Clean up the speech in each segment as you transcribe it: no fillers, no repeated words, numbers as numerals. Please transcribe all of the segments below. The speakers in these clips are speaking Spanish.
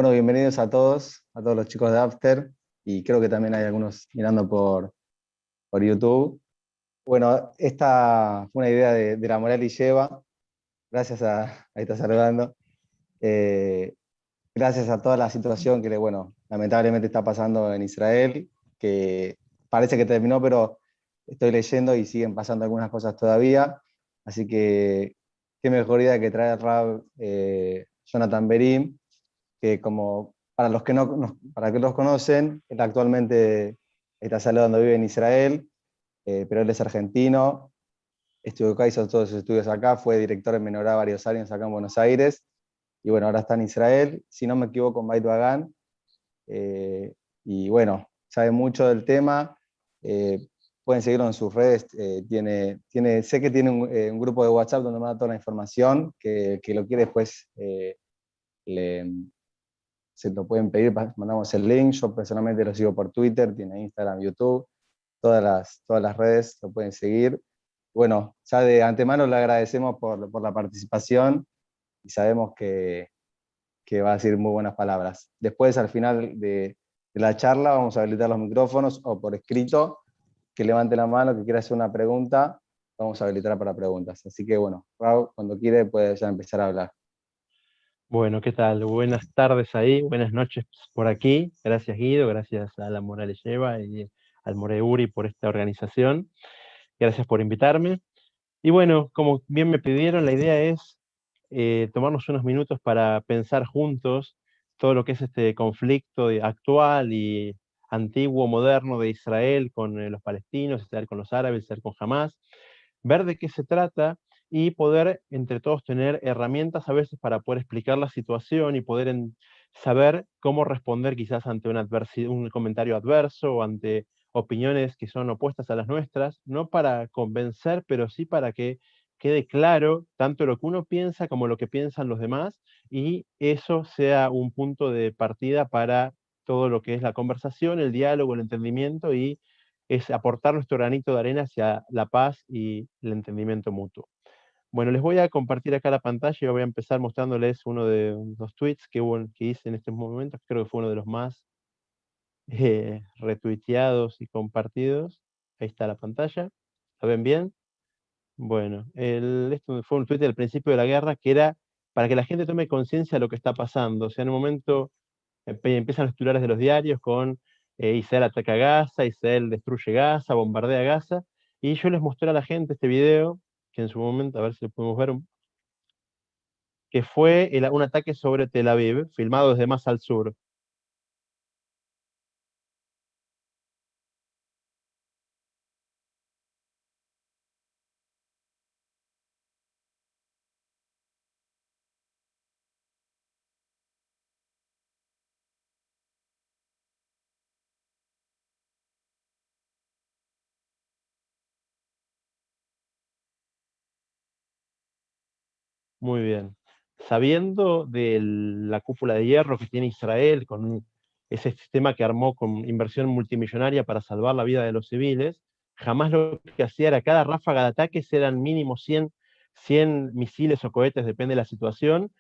Bueno, bienvenidos a todos los chicos de After, y creo que también hay algunos mirando por YouTube. Bueno, esta fue una idea de la Moral y Lleva, gracias ahí está saludando, eh, gracias a toda la situación que, bueno, lamentablemente está pasando en Israel, que parece que terminó, pero estoy leyendo y siguen pasando algunas cosas todavía, así que qué mejor idea que traer a Rab Jonathan Berim, que como para los que para que los conocen, él actualmente está saludando, vive en Israel, pero él es argentino, estudió acá, hizo todos sus estudios acá, fue director en Menorá varios años acá en Buenos Aires, y bueno, ahora está en Israel, si no me equivoco, en Beit Dagan, y bueno, sabe mucho del tema. Pueden seguirlo en sus redes, sé que tiene un grupo de WhatsApp donde manda toda la información, que lo quiere después, le, se lo pueden pedir, mandamos el link. Yo personalmente lo sigo por Twitter, tiene Instagram, YouTube, todas las redes lo pueden seguir. Bueno, ya de antemano le agradecemos por la participación y sabemos que va a decir muy buenas palabras. Después, al final de la charla, vamos a habilitar los micrófonos, o por escrito, que levante la mano, que quiera hacer una pregunta, vamos a habilitar para preguntas. Así que bueno, Raúl, cuando quiere puede ya empezar a hablar. Bueno, ¿qué tal? Buenas tardes ahí, buenas noches por aquí. Gracias Guido, gracias a la Morales Lleva y al Moreuri por esta organización. Gracias por invitarme. Y bueno, como bien me pidieron, la idea es tomarnos unos minutos para pensar juntos todo lo que es este conflicto actual y antiguo, moderno de Israel con los palestinos, Israel con los árabes, Israel con Hamás, ver de qué se trata y poder entre todos tener herramientas a veces para poder explicar la situación y poder saber cómo responder quizás ante un comentario adverso o ante opiniones que son opuestas a las nuestras, no para convencer, pero sí para que quede claro tanto lo que uno piensa como lo que piensan los demás, y eso sea un punto de partida para todo lo que es la conversación, el diálogo, el entendimiento, y es aportar nuestro granito de arena hacia la paz y el entendimiento mutuo. Bueno, les voy a compartir acá la pantalla y voy a empezar mostrándoles uno de los tweets que hice en este momento. Creo que fue uno de los más retuiteados y compartidos. Ahí está la pantalla. ¿Lo ven bien? Bueno, esto fue un tweet del principio de la guerra que era para que la gente tome conciencia de lo que está pasando. O sea, en un momento empiezan los titulares de los diarios con Israel ataca Gaza, Israel destruye Gaza, bombardea Gaza, y yo les mostré a la gente este video, que en su momento, a ver si lo podemos ver, que fue un ataque sobre Tel Aviv, filmado desde más al sur. Muy bien. Sabiendo de la cúpula de hierro que tiene Israel, con ese sistema que armó con inversión multimillonaria para salvar la vida de los civiles, jamás lo que hacía era cada ráfaga de ataques eran mínimo 100 misiles o cohetes, depende de la situación,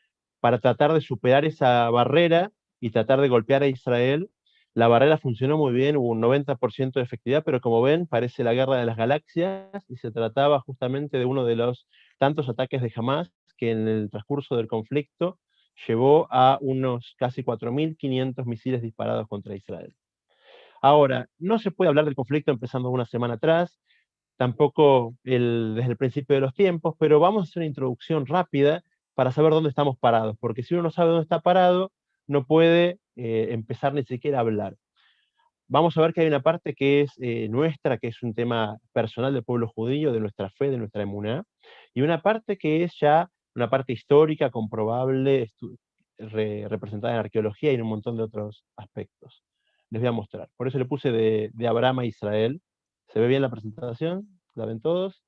para tratar de superar esa barrera y tratar de golpear a Israel. La barrera funcionó muy bien, hubo un 90% de efectividad, pero como ven, parece la guerra de las galaxias y se trataba justamente de uno de los tantos ataques de Hamas que en el transcurso del conflicto llevó a unos casi 4.500 misiles disparados contra Israel. Ahora, no se puede hablar del conflicto empezando una semana atrás, tampoco desde el principio de los tiempos, pero vamos a hacer una introducción rápida para saber dónde estamos parados, porque si uno no sabe dónde está parado, no puede empezar ni siquiera a hablar. Vamos a ver que hay una parte que es nuestra, que es un tema personal del pueblo judío, de nuestra fe, de nuestra emuná, y una parte que es ya una parte histórica, comprobable, representada en arqueología y en un montón de otros aspectos. Les voy a mostrar. Por eso le puse de Abraham a Israel. ¿Se ve bien la presentación? ¿La ven todos?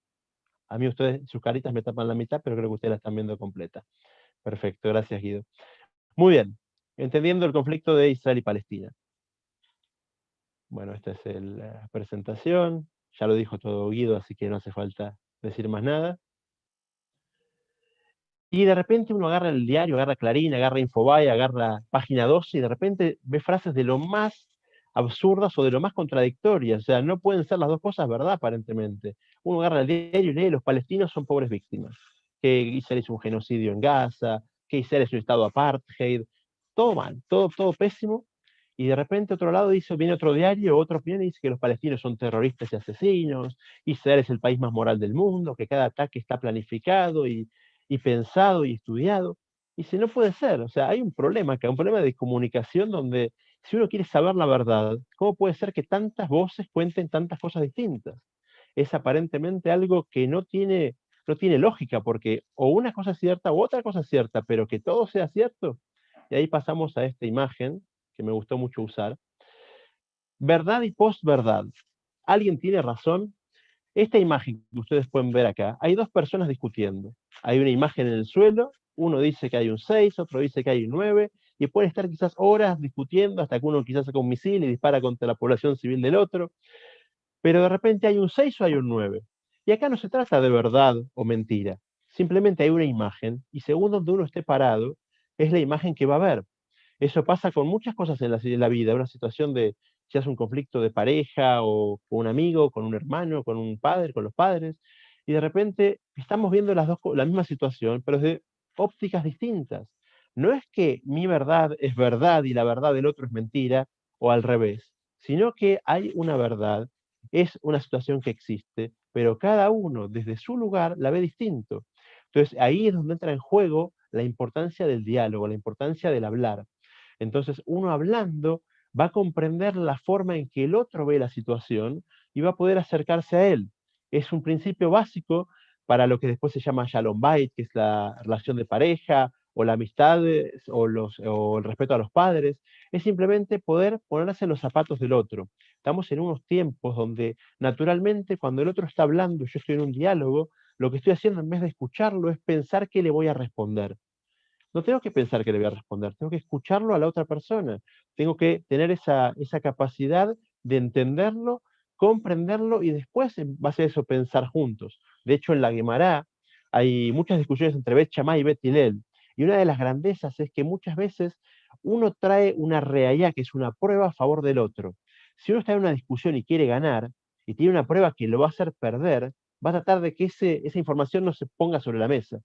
A mí ustedes, sus caritas me tapan la mitad, pero creo que ustedes la están viendo completa. Perfecto, gracias Guido. Muy bien, entendiendo el conflicto de Israel y Palestina. Bueno, esta es la presentación. Ya lo dijo todo Guido, así que no hace falta decir más nada. Y de repente uno agarra el diario, agarra Clarín, agarra Infobae, agarra Página 12 y de repente ve frases de lo más absurdas o de lo más contradictorias. O sea, no pueden ser las dos cosas verdad, aparentemente. Uno agarra el diario y lee, los palestinos son pobres víctimas. Que Israel es un genocidio en Gaza, que Israel es un estado apartheid. Todo mal, todo pésimo. Y de repente otro lado dice, viene otro diario, otra opinión y dice que los palestinos son terroristas y asesinos, Israel es el país más moral del mundo, que cada ataque está planificado y pensado y estudiado. Y si no puede ser, o sea, hay un problema acá, un problema de comunicación donde si uno quiere saber la verdad, ¿cómo puede ser que tantas voces cuenten tantas cosas distintas? Es aparentemente algo que no tiene lógica, porque o una cosa es cierta o otra cosa es cierta, pero que todo sea cierto. Y ahí pasamos a esta imagen que me gustó mucho usar. Verdad y posverdad. ¿Alguien tiene razón? Esta imagen que ustedes pueden ver acá, hay dos personas discutiendo. Hay una imagen en el suelo, uno dice que hay un 6, otro dice que hay un 9, y pueden estar quizás horas discutiendo hasta que uno quizás saca un misil y dispara contra la población civil del otro, pero de repente hay un 6 o hay un 9. Y acá no se trata de verdad o mentira, simplemente hay una imagen, y según donde uno esté parado, es la imagen que va a ver. Eso pasa con muchas cosas en la vida, una situación de, si es un conflicto de pareja o con un amigo, con un hermano, con un padre, con los padres, y de repente estamos viendo la misma situación, pero desde ópticas distintas. No es que mi verdad es verdad y la verdad del otro es mentira, o al revés, sino que hay una verdad, es una situación que existe, pero cada uno desde su lugar la ve distinto. Entonces ahí es donde entra en juego la importancia del diálogo, la importancia del hablar. Entonces, uno hablando va a comprender la forma en que el otro ve la situación y va a poder acercarse a él. Es un principio básico para lo que después se llama Shalom Bait, que es la relación de pareja, o la amistad, o el respeto a los padres. Es simplemente poder ponerse en los zapatos del otro. Estamos en unos tiempos donde, naturalmente, cuando el otro está hablando, yo estoy en un diálogo, lo que estoy haciendo en vez de escucharlo es pensar qué le voy a responder. No tengo que pensar que le voy a responder, tengo que escucharlo a la otra persona, tengo que tener esa capacidad de entenderlo, comprenderlo y después, en base a eso, pensar juntos. De hecho, en la Guemará hay muchas discusiones entre Bet Shammai y Bet Hillel, y una de las grandezas es que muchas veces uno trae una reayá, que es una prueba a favor del otro. Si uno está en una discusión y quiere ganar, y tiene una prueba que lo va a hacer perder, va a tratar de que esa información no se ponga sobre la mesa.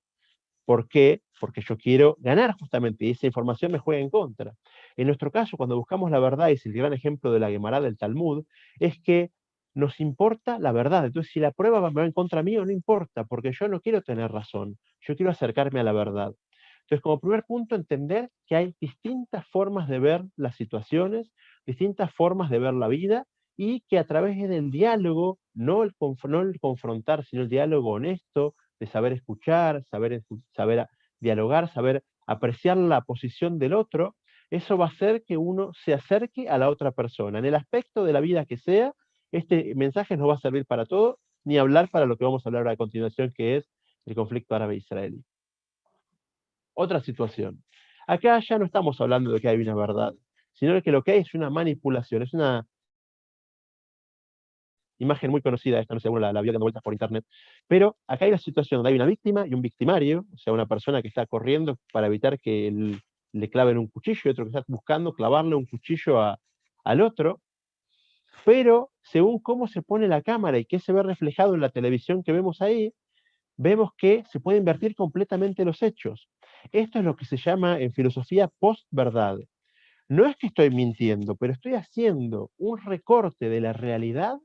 ¿Por qué? Porque yo quiero ganar justamente y esa información me juega en contra. En nuestro caso, cuando buscamos la verdad, y es el gran ejemplo de la Gemara del Talmud, es que nos importa la verdad. Entonces, si la prueba va en contra mío, no importa, porque yo no quiero tener razón, yo quiero acercarme a la verdad. Entonces, como primer punto, entender que hay distintas formas de ver las situaciones, distintas formas de ver la vida, y que a través del diálogo, no el confrontar, sino el diálogo honesto, de saber escuchar, saber dialogar, saber apreciar la posición del otro, eso va a hacer que uno se acerque a la otra persona. En el aspecto de la vida que sea, este mensaje nos va a servir para todo, ni hablar para lo que vamos a hablar a continuación, que es el conflicto árabe-israelí. Otra situación. Acá ya no estamos hablando de que hay una verdad, sino que lo que hay es una manipulación, es una imagen muy conocida, esta no sé, uno la vio dando vueltas por internet, pero acá hay una situación donde hay una víctima y un victimario, o sea, una persona que está corriendo para evitar que le claven un cuchillo y otro que está buscando clavarle un cuchillo al otro, pero según cómo se pone la cámara y qué se ve reflejado en la televisión que vemos ahí, vemos que se puede invertir completamente los hechos. Esto es lo que se llama en filosofía postverdad. No es que estoy mintiendo, pero estoy haciendo un recorte de la realidad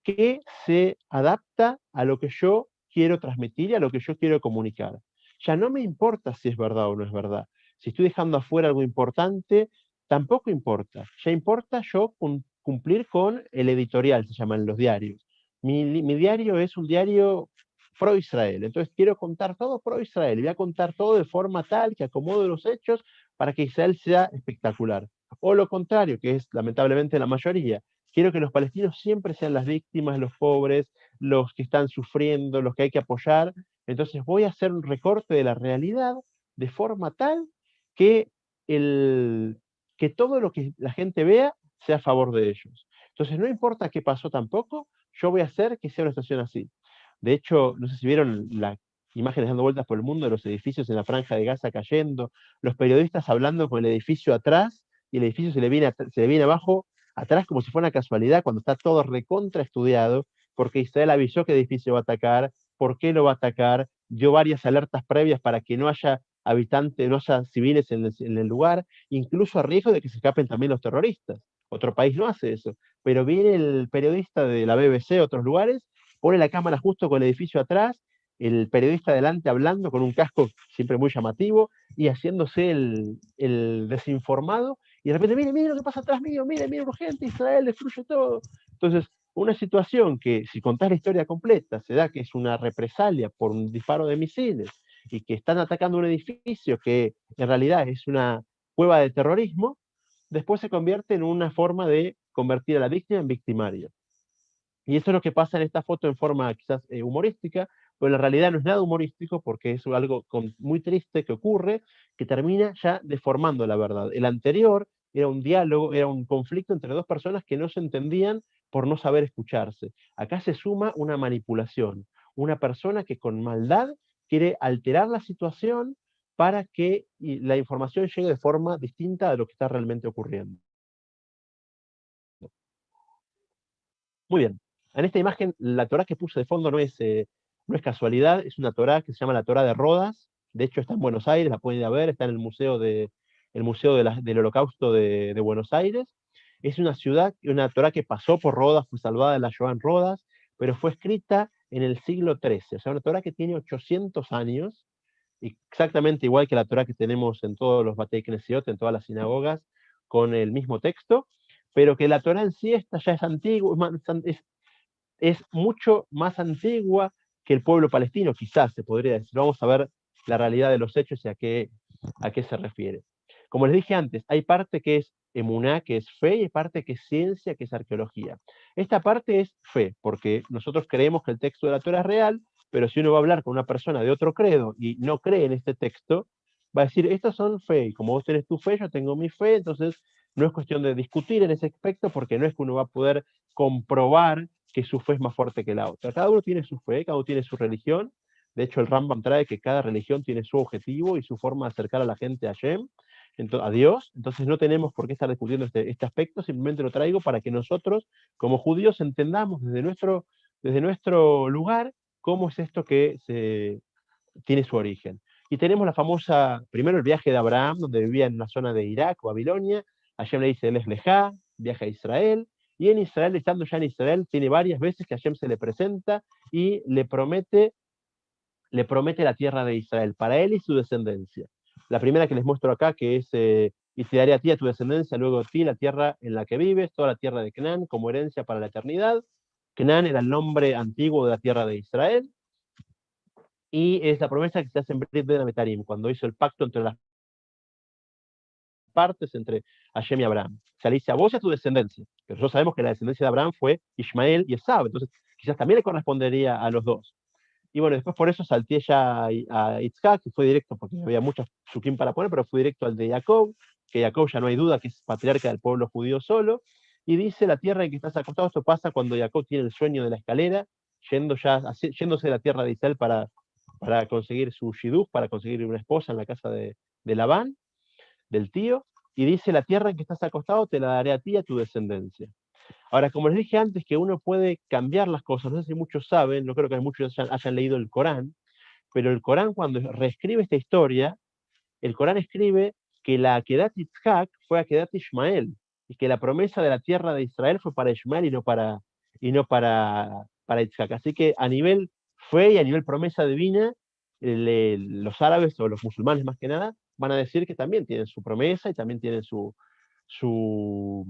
que se adapta a lo que yo quiero transmitir y a lo que yo quiero comunicar. Ya no me importa si es verdad o no es verdad. Si estoy dejando afuera algo importante, tampoco importa. Ya importa yo cumplir con el editorial, se llaman los diarios. Mi diario es un diario pro-Israel, entonces quiero contar todo pro-Israel, voy a contar todo de forma tal que acomode los hechos para que Israel sea espectacular. O lo contrario, que es lamentablemente la mayoría, quiero que los palestinos siempre sean las víctimas, los pobres, los que están sufriendo, los que hay que apoyar. Entonces voy a hacer un recorte de la realidad de forma tal que, que todo lo que la gente vea sea a favor de ellos. Entonces no importa qué pasó tampoco, yo voy a hacer que sea una situación así. De hecho, no sé si vieron imágenes dando vueltas por el mundo de los edificios en la Franja de Gaza cayendo, los periodistas hablando con el edificio atrás, y el edificio se le viene abajo, atrás como si fuera una casualidad, cuando está todo recontra estudiado, porque Israel avisó qué edificio va a atacar, por qué lo va a atacar, dio varias alertas previas para que no haya habitantes, no haya civiles en el lugar, incluso a riesgo de que se escapen también los terroristas. Otro país no hace eso, pero viene el periodista de la BBC, otros lugares, pone la cámara justo con el edificio atrás, el periodista adelante hablando con un casco siempre muy llamativo y haciéndose el desinformado, y de repente, mire, mire lo que pasa atrás mío, mire, mire, urgente, Israel destruye todo. Entonces, una situación que, si contás la historia completa, se da que es una represalia por un disparo de misiles y que están atacando un edificio que en realidad es una cueva de terrorismo, después se convierte en una forma de convertir a la víctima en victimario. Y eso es lo que pasa en esta foto en forma quizás humorística, pero en realidad no es nada humorístico porque es algo muy triste que ocurre, que termina ya deformando la verdad. El anterior era un diálogo, era un conflicto entre dos personas que no se entendían por no saber escucharse. Acá se suma una manipulación, una persona que con maldad quiere alterar la situación para que la información llegue de forma distinta a lo que está realmente ocurriendo. Muy bien. En esta imagen, la Torá que puse de fondo no es casualidad, es una Torá que se llama la Torá de Rodas. De hecho, está en Buenos Aires, la pueden ir a ver, está en el museo del Holocausto de Buenos Aires. Es una ciudad, una Torá que pasó por Rodas, fue salvada de la Shoah en Rodas, pero fue escrita en el siglo XIII. O sea, una Torá que tiene 800 años, exactamente igual que la Torá que tenemos en todos los Batei Knesiot, en todas las sinagogas, con el mismo texto, pero que la Torá en sí esta ya es antigua, es mucho más antigua que el pueblo palestino, quizás se podría decir. Vamos a ver la realidad de los hechos y a qué se refiere. Como les dije antes, hay parte que es emuná, que es fe, y hay parte que es ciencia, que es arqueología. Esta parte es fe, porque nosotros creemos que el texto de la Torá es real, pero si uno va a hablar con una persona de otro credo y no cree en este texto, va a decir, estos son fe, y como vos tenés tu fe, yo tengo mi fe, entonces no es cuestión de discutir en ese aspecto, porque no es que uno va a poder comprobar que su fe es más fuerte que la otra. Cada uno tiene su fe, cada uno tiene su religión. De hecho, el Rambam trae que cada religión tiene su objetivo y su forma de acercar a la gente a Hashem, a Dios. Entonces no tenemos por qué estar discutiendo este aspecto, simplemente lo traigo para que nosotros, como judíos, entendamos desde nuestro lugar cómo es esto que tiene su origen. Y tenemos la famosa, primero el viaje de Abraham, donde vivía en una zona de Irak o Babilonia. Hashem le dice, él es Lejá, viaja a Israel, y en Israel, estando ya en Israel, tiene varias veces que Hashem se le presenta y le promete la tierra de Israel, para él y su descendencia. La primera que les muestro acá, que es, y te daré a ti, a tu descendencia, luego a ti, la tierra en la que vives, toda la tierra de Canaán, como herencia para la eternidad. Canaán era el nombre antiguo de la tierra de Israel, y es la promesa que se hace en Brit Ben Ametarim, cuando hizo el pacto entre las partes, entre Hashem y Abraham. Se le dice a vos y a tu descendencia, pero nosotros sabemos que la descendencia de Abraham fue Ismael y Esab, entonces quizás también le correspondería a los dos. Y bueno, después por eso salté ya a Itzhak, que fue directo, porque había muchos sukim para poner, pero fue directo al de Jacob, que Jacob ya no hay duda que es patriarca del pueblo judío solo, y dice, la tierra en que estás acostado, esto pasa cuando Jacob tiene el sueño de la escalera, yéndose de la tierra de Israel para conseguir su shidduch, para conseguir una esposa en la casa de Labán, del tío, y dice, la tierra en que estás acostado te la daré a ti y a tu descendencia. Ahora, como les dije antes, que uno puede cambiar las cosas, no sé si muchos saben, no creo que muchos hayan leído el Corán, pero el Corán cuando reescribe esta historia, el Corán escribe que la Akedat Yitzhak fue Akedat Ishmael, y que la promesa de la tierra de Israel fue para Ishmael y no para Yitzhak. Así que a nivel fe y a nivel promesa divina, los árabes o los musulmanes más que nada van a decir que también tienen su promesa y también tienen su, su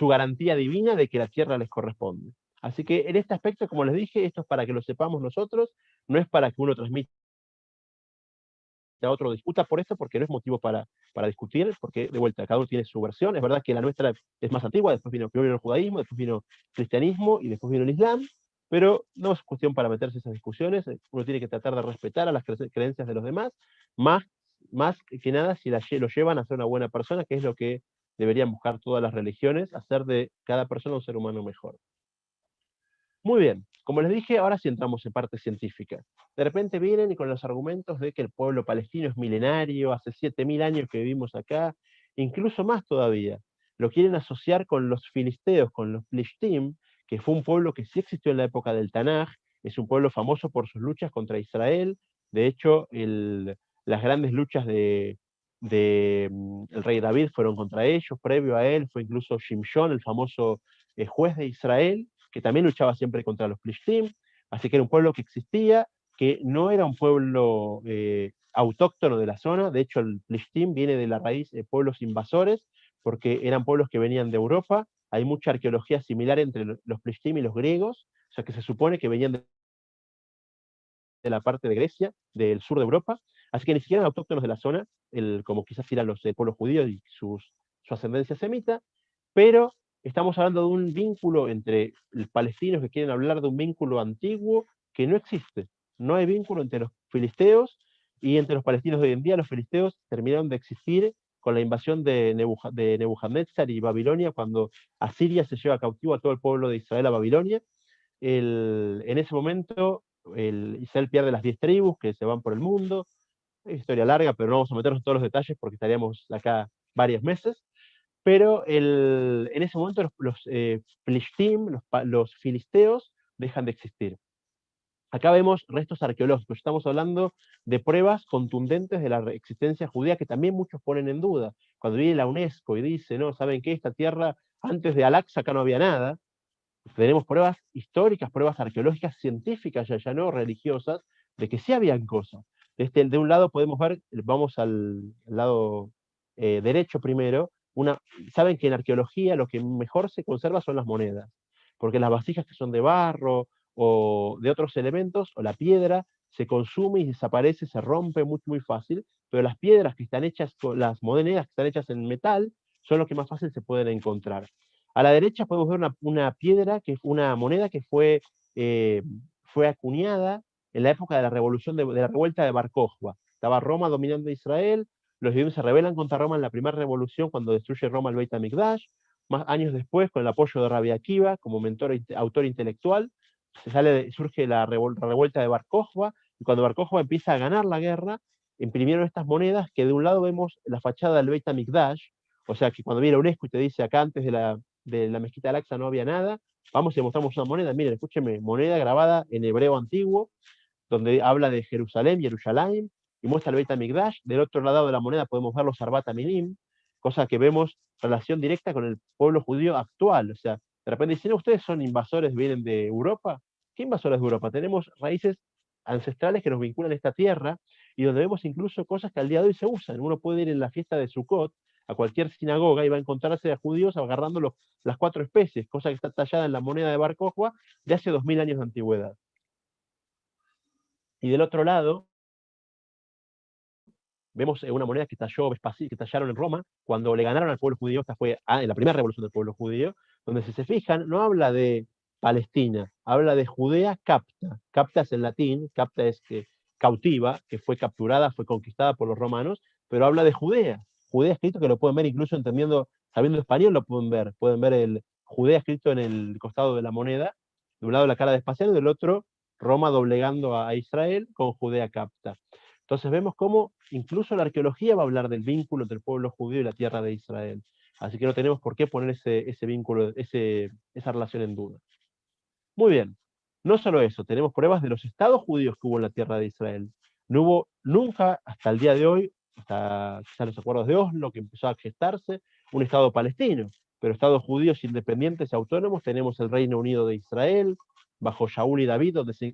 garantía divina de que la tierra les corresponde. Así que en este aspecto, como les dije, esto es para que lo sepamos nosotros, no es para que uno transmita a otro disputa por esto, porque no es motivo para discutir, porque de vuelta, cada uno tiene su versión. Es verdad que la nuestra es más antigua, después primero vino el judaísmo, después vino el cristianismo y después vino el islam, pero no es cuestión para meterse en esas discusiones. Uno tiene que tratar de respetar a las creencias de los demás, más que nada si lo llevan a ser una buena persona, que es lo que deberían buscar todas las religiones, hacer de cada persona un ser humano mejor. Muy bien, como les dije, ahora sí entramos en parte científica. De repente vienen y con los argumentos de que el pueblo palestino es milenario, hace 7000 años que vivimos acá, incluso más todavía. Lo quieren asociar con los filisteos, con los Plishtim, que fue un pueblo que sí existió en la época del Tanaj, es un pueblo famoso por sus luchas contra Israel. De hecho, las grandes luchas el rey David fueron contra ellos, previo a él fue incluso Shimshon, el famoso juez de Israel, que también luchaba siempre contra los Plishtim, así que era un pueblo que existía, que no era un pueblo autóctono de la zona. De hecho el Plishtim viene de la raíz de pueblos invasores, porque eran pueblos que venían de Europa. Hay mucha arqueología similar entre los Plishtim y los griegos, o sea que se supone que venían de la parte de Grecia, del sur de Europa, así que ni siquiera eran autóctonos de la zona, como quizás eran los pueblos judíos y su ascendencia semita, pero estamos hablando de un vínculo entre los palestinos que quieren hablar de un vínculo antiguo que no existe. No hay vínculo entre los filisteos y entre los palestinos de hoy en día. Los filisteos terminaron de existir con la invasión de Nebuchadnezzar y Babilonia, cuando Asiria se lleva cautivo a todo el pueblo de Israel a Babilonia. En ese momento Israel pierde las 10 tribus que se van por el mundo. Es historia larga, pero no vamos a meternos en todos los detalles porque estaríamos acá varios meses. Pero en ese momento los Plishtim, los filisteos, dejan de existir. Acá vemos restos arqueológicos. Estamos hablando de pruebas contundentes de la existencia judía que también muchos ponen en duda. Cuando viene la UNESCO y dice, no, ¿saben qué? Esta tierra, antes de Al-Aqsa acá no había nada. Tenemos pruebas históricas, pruebas arqueológicas, científicas, ya no religiosas, de que sí habían cosas. De un lado podemos ver, vamos al lado derecho primero, saben que en arqueología lo que mejor se conserva son las monedas, porque las vasijas que son de barro o de otros elementos, o la piedra, se consume y desaparece, se rompe muy fácil, pero las piedras que están hechas, las monedas que están hechas en metal, son lo que más fácil se pueden encontrar. A la derecha podemos ver una piedra, que es una moneda que fue acuñada en la época de la revolución de la revuelta de Bar Kokhba. Estaba Roma dominando Israel, los judíos se rebelan contra Roma en la primera revolución cuando destruye Roma el Beit HaMikdash. Más años después, con el apoyo de Rabbi Akiva como autor intelectual, surge la revuelta de Bar Kokhba, y cuando Bar Kokhba empieza a ganar la guerra, imprimieron estas monedas que de un lado vemos la fachada del Beit HaMikdash, o sea que cuando viene la UNESCO y te dice acá antes de la mezquita de Al-Aqsa no había nada, vamos y mostramos una moneda, miren, escúchenme, moneda grabada en hebreo antiguo, donde habla de Jerusalén, Yerushalayim, y muestra el Beit HaMikdash. Del otro lado de la moneda podemos ver los Arbat Aminim, cosa que vemos relación directa con el pueblo judío actual. O sea, de repente dicen, ustedes son invasores, vienen de Europa. ¿Qué invasores de Europa? Tenemos raíces ancestrales que nos vinculan a esta tierra, y donde vemos incluso cosas que al día de hoy se usan. Uno puede ir en la fiesta de Sukkot a cualquier sinagoga y va a encontrarse a judíos agarrando las 4 especies, cosa que está tallada en la moneda de Bar Kokhba de hace 2000 años de antigüedad. Y del otro lado, vemos una moneda que que tallaron en Roma cuando le ganaron al pueblo judío. Esta fue en la primera revolución del pueblo judío, donde si se fijan, no habla de Palestina, habla de Judea capta. Capta es en latín, capta es cautiva, que fue capturada, fue conquistada por los romanos, pero habla de Judea. Judea escrito, que lo pueden ver incluso sabiendo español, lo pueden ver. Pueden ver el Judea escrito en el costado de la moneda, de un lado la cara de Vespasiano y del otro Roma doblegando a Israel con Judea capta. Entonces vemos cómo incluso la arqueología va a hablar del vínculo entre el pueblo judío y la tierra de Israel. Así que no tenemos por qué poner ese vínculo, esa relación en duda. Muy bien. No solo eso, tenemos pruebas de los estados judíos que hubo en la tierra de Israel. No hubo nunca, hasta el día de hoy, hasta quizás los acuerdos de Oslo, que empezó a gestarse, un estado palestino. Pero estados judíos independientes y autónomos, tenemos el Reino Unido de Israel, bajo Shaul y David, donde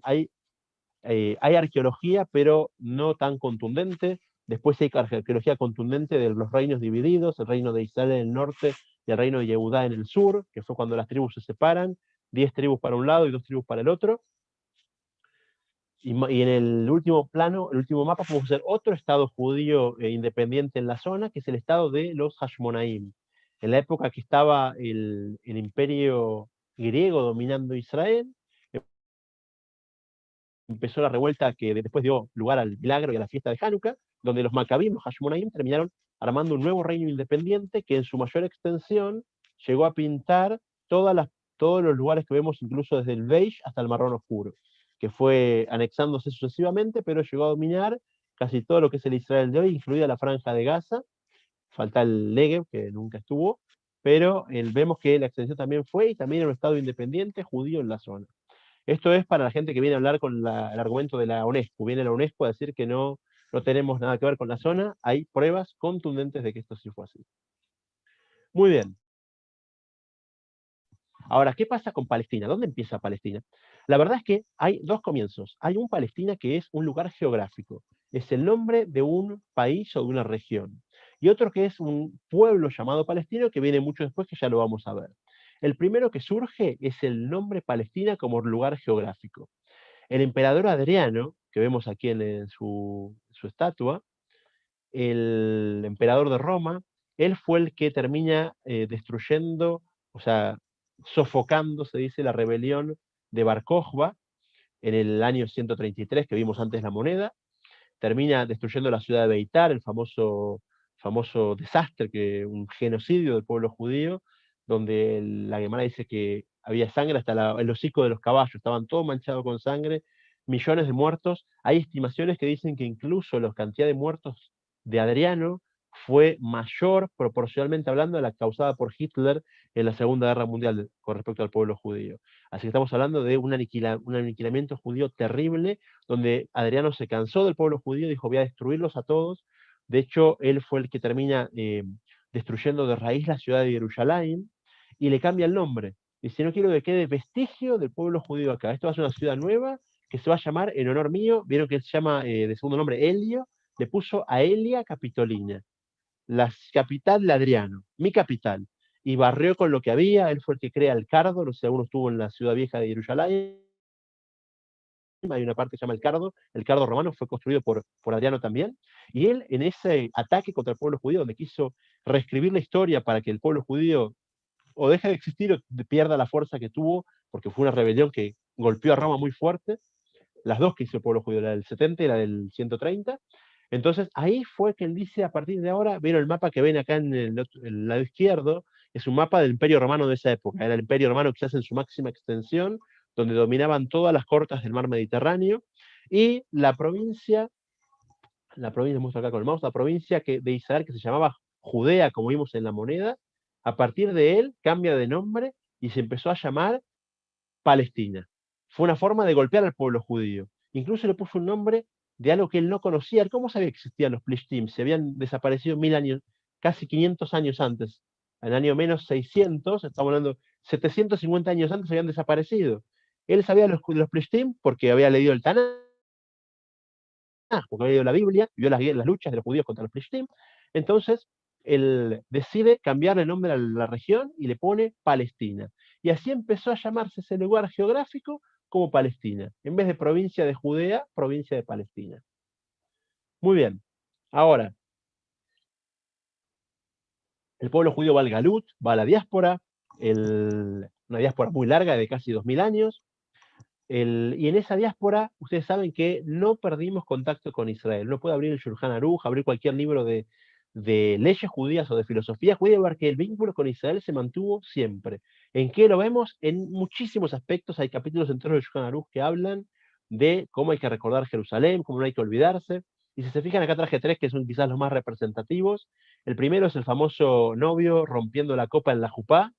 hay arqueología, pero no tan contundente. Después hay arqueología contundente de los reinos divididos, el reino de Israel en el norte y el reino de Yehudá en el sur, que fue cuando las tribus se separan, 10 tribus para un lado y 2 tribus para el otro. Y en el último plano, el último mapa, podemos ver otro estado judío independiente en la zona, que es el estado de los Hashmonaim. En la época que estaba el imperio griego dominando Israel, empezó la revuelta que después dio lugar al milagro y a la fiesta de Hanukkah, donde los Maccabim, los Hashmonaim, terminaron armando un nuevo reino independiente que en su mayor extensión llegó a pintar todas todos los lugares que vemos, incluso desde el Beige hasta el Marrón Oscuro, que fue anexándose sucesivamente, pero llegó a dominar casi todo lo que es el Israel de hoy, incluida la Franja de Gaza. Falta el Negev, que nunca estuvo, pero vemos que la extensión también fue, y también era un Estado independiente judío en la zona. Esto es para la gente que viene a hablar con el argumento de la UNESCO. Viene la UNESCO a decir que no tenemos nada que ver con la zona. Hay pruebas contundentes de que esto sí fue así. Muy bien. Ahora, ¿qué pasa con Palestina? ¿Dónde empieza Palestina? La verdad es que hay dos comienzos. Hay un Palestina que es un lugar geográfico. Es el nombre de un país o de una región. Y otro que es un pueblo llamado Palestino, que viene mucho después, que ya lo vamos a ver. El primero que surge es el nombre Palestina como lugar geográfico. El emperador Adriano, que vemos aquí en su estatua, el emperador de Roma, él fue el que termina destruyendo, o sea, sofocando, se dice, la rebelión de Bar Kokhba en el año 133, que vimos antes la moneda. Termina destruyendo la ciudad de Beitar, el famoso desastre, un genocidio del pueblo judío, donde la Gemara dice que había sangre hasta el hocico de los caballos, estaban todos manchados con sangre, millones de muertos. Hay estimaciones que dicen que incluso la cantidad de muertos de Adriano fue mayor, proporcionalmente hablando, a la causada por Hitler en la Segunda Guerra Mundial con respecto al pueblo judío. Así que estamos hablando de un aniquilamiento judío terrible, donde Adriano se cansó del pueblo judío, dijo: voy a destruirlos a todos. De hecho, él fue el que termina destruyendo de raíz la ciudad de Jerusalén, y le cambia el nombre. Dice: no quiero que quede vestigio del pueblo judío acá. Esto va a ser una ciudad nueva que se va a llamar en honor mío. Vieron que él se llama de segundo nombre Helio, le puso Aelia Capitolina, la capital de Adriano, mi capital. Y barrió con lo que había. Él fue el que crea el cardo, no sé si alguno estuvo en la ciudad vieja de Jerusalén. Hay una parte que se llama el cardo romano fue construido por Adriano también, y él, en ese ataque contra el pueblo judío, donde quiso reescribir la historia para que el pueblo judío o deje de existir o pierda la fuerza que tuvo, porque fue una rebelión que golpeó a Roma muy fuerte, las dos que hizo el pueblo judío, la del 70 y la del 130. Entonces ahí fue que él dice: a partir de ahora, vieron el mapa que ven acá en el lado izquierdo, es un mapa del Imperio Romano de esa época, era el Imperio Romano quizás en su máxima extensión, donde dominaban todas las costas del mar Mediterráneo, y la provincia muestro acá con el mouse, la provincia de Israel, que se llamaba Judea, como vimos en la moneda, a partir de él cambia de nombre y se empezó a llamar Palestina. Fue una forma de golpear al pueblo judío. Incluso le puso un nombre de algo que él no conocía. ¿Cómo sabía que existían los Plishtim? Se habían desaparecido 1000 años, casi 500 años antes. En el año menos 600, estamos hablando 750 años antes, habían desaparecido. Él sabía de los Plishtim porque había leído el Tanaj, porque había leído la Biblia, vio las luchas de los judíos contra los Plishtim. Entonces, él decide cambiarle el nombre a la región y le pone Palestina. Y así empezó a llamarse ese lugar geográfico como Palestina. En vez de provincia de Judea, provincia de Palestina. Muy bien. Ahora, el pueblo judío va al Galut, va a la diáspora, una diáspora muy larga de casi 2000 años. Y en esa diáspora, ustedes saben que no perdimos contacto con Israel. No puede abrir el Shulchan Aruch, abrir cualquier libro de leyes judías o de filosofía judía, ver que el vínculo con Israel se mantuvo siempre. ¿En qué lo vemos? En muchísimos aspectos. Hay capítulos enteros del Shulchan Aruch que hablan de cómo hay que recordar Jerusalén, cómo no hay que olvidarse. Y si se fijan, acá traje tres que son quizás los más representativos. El primero es el famoso novio rompiendo la copa en la jupá,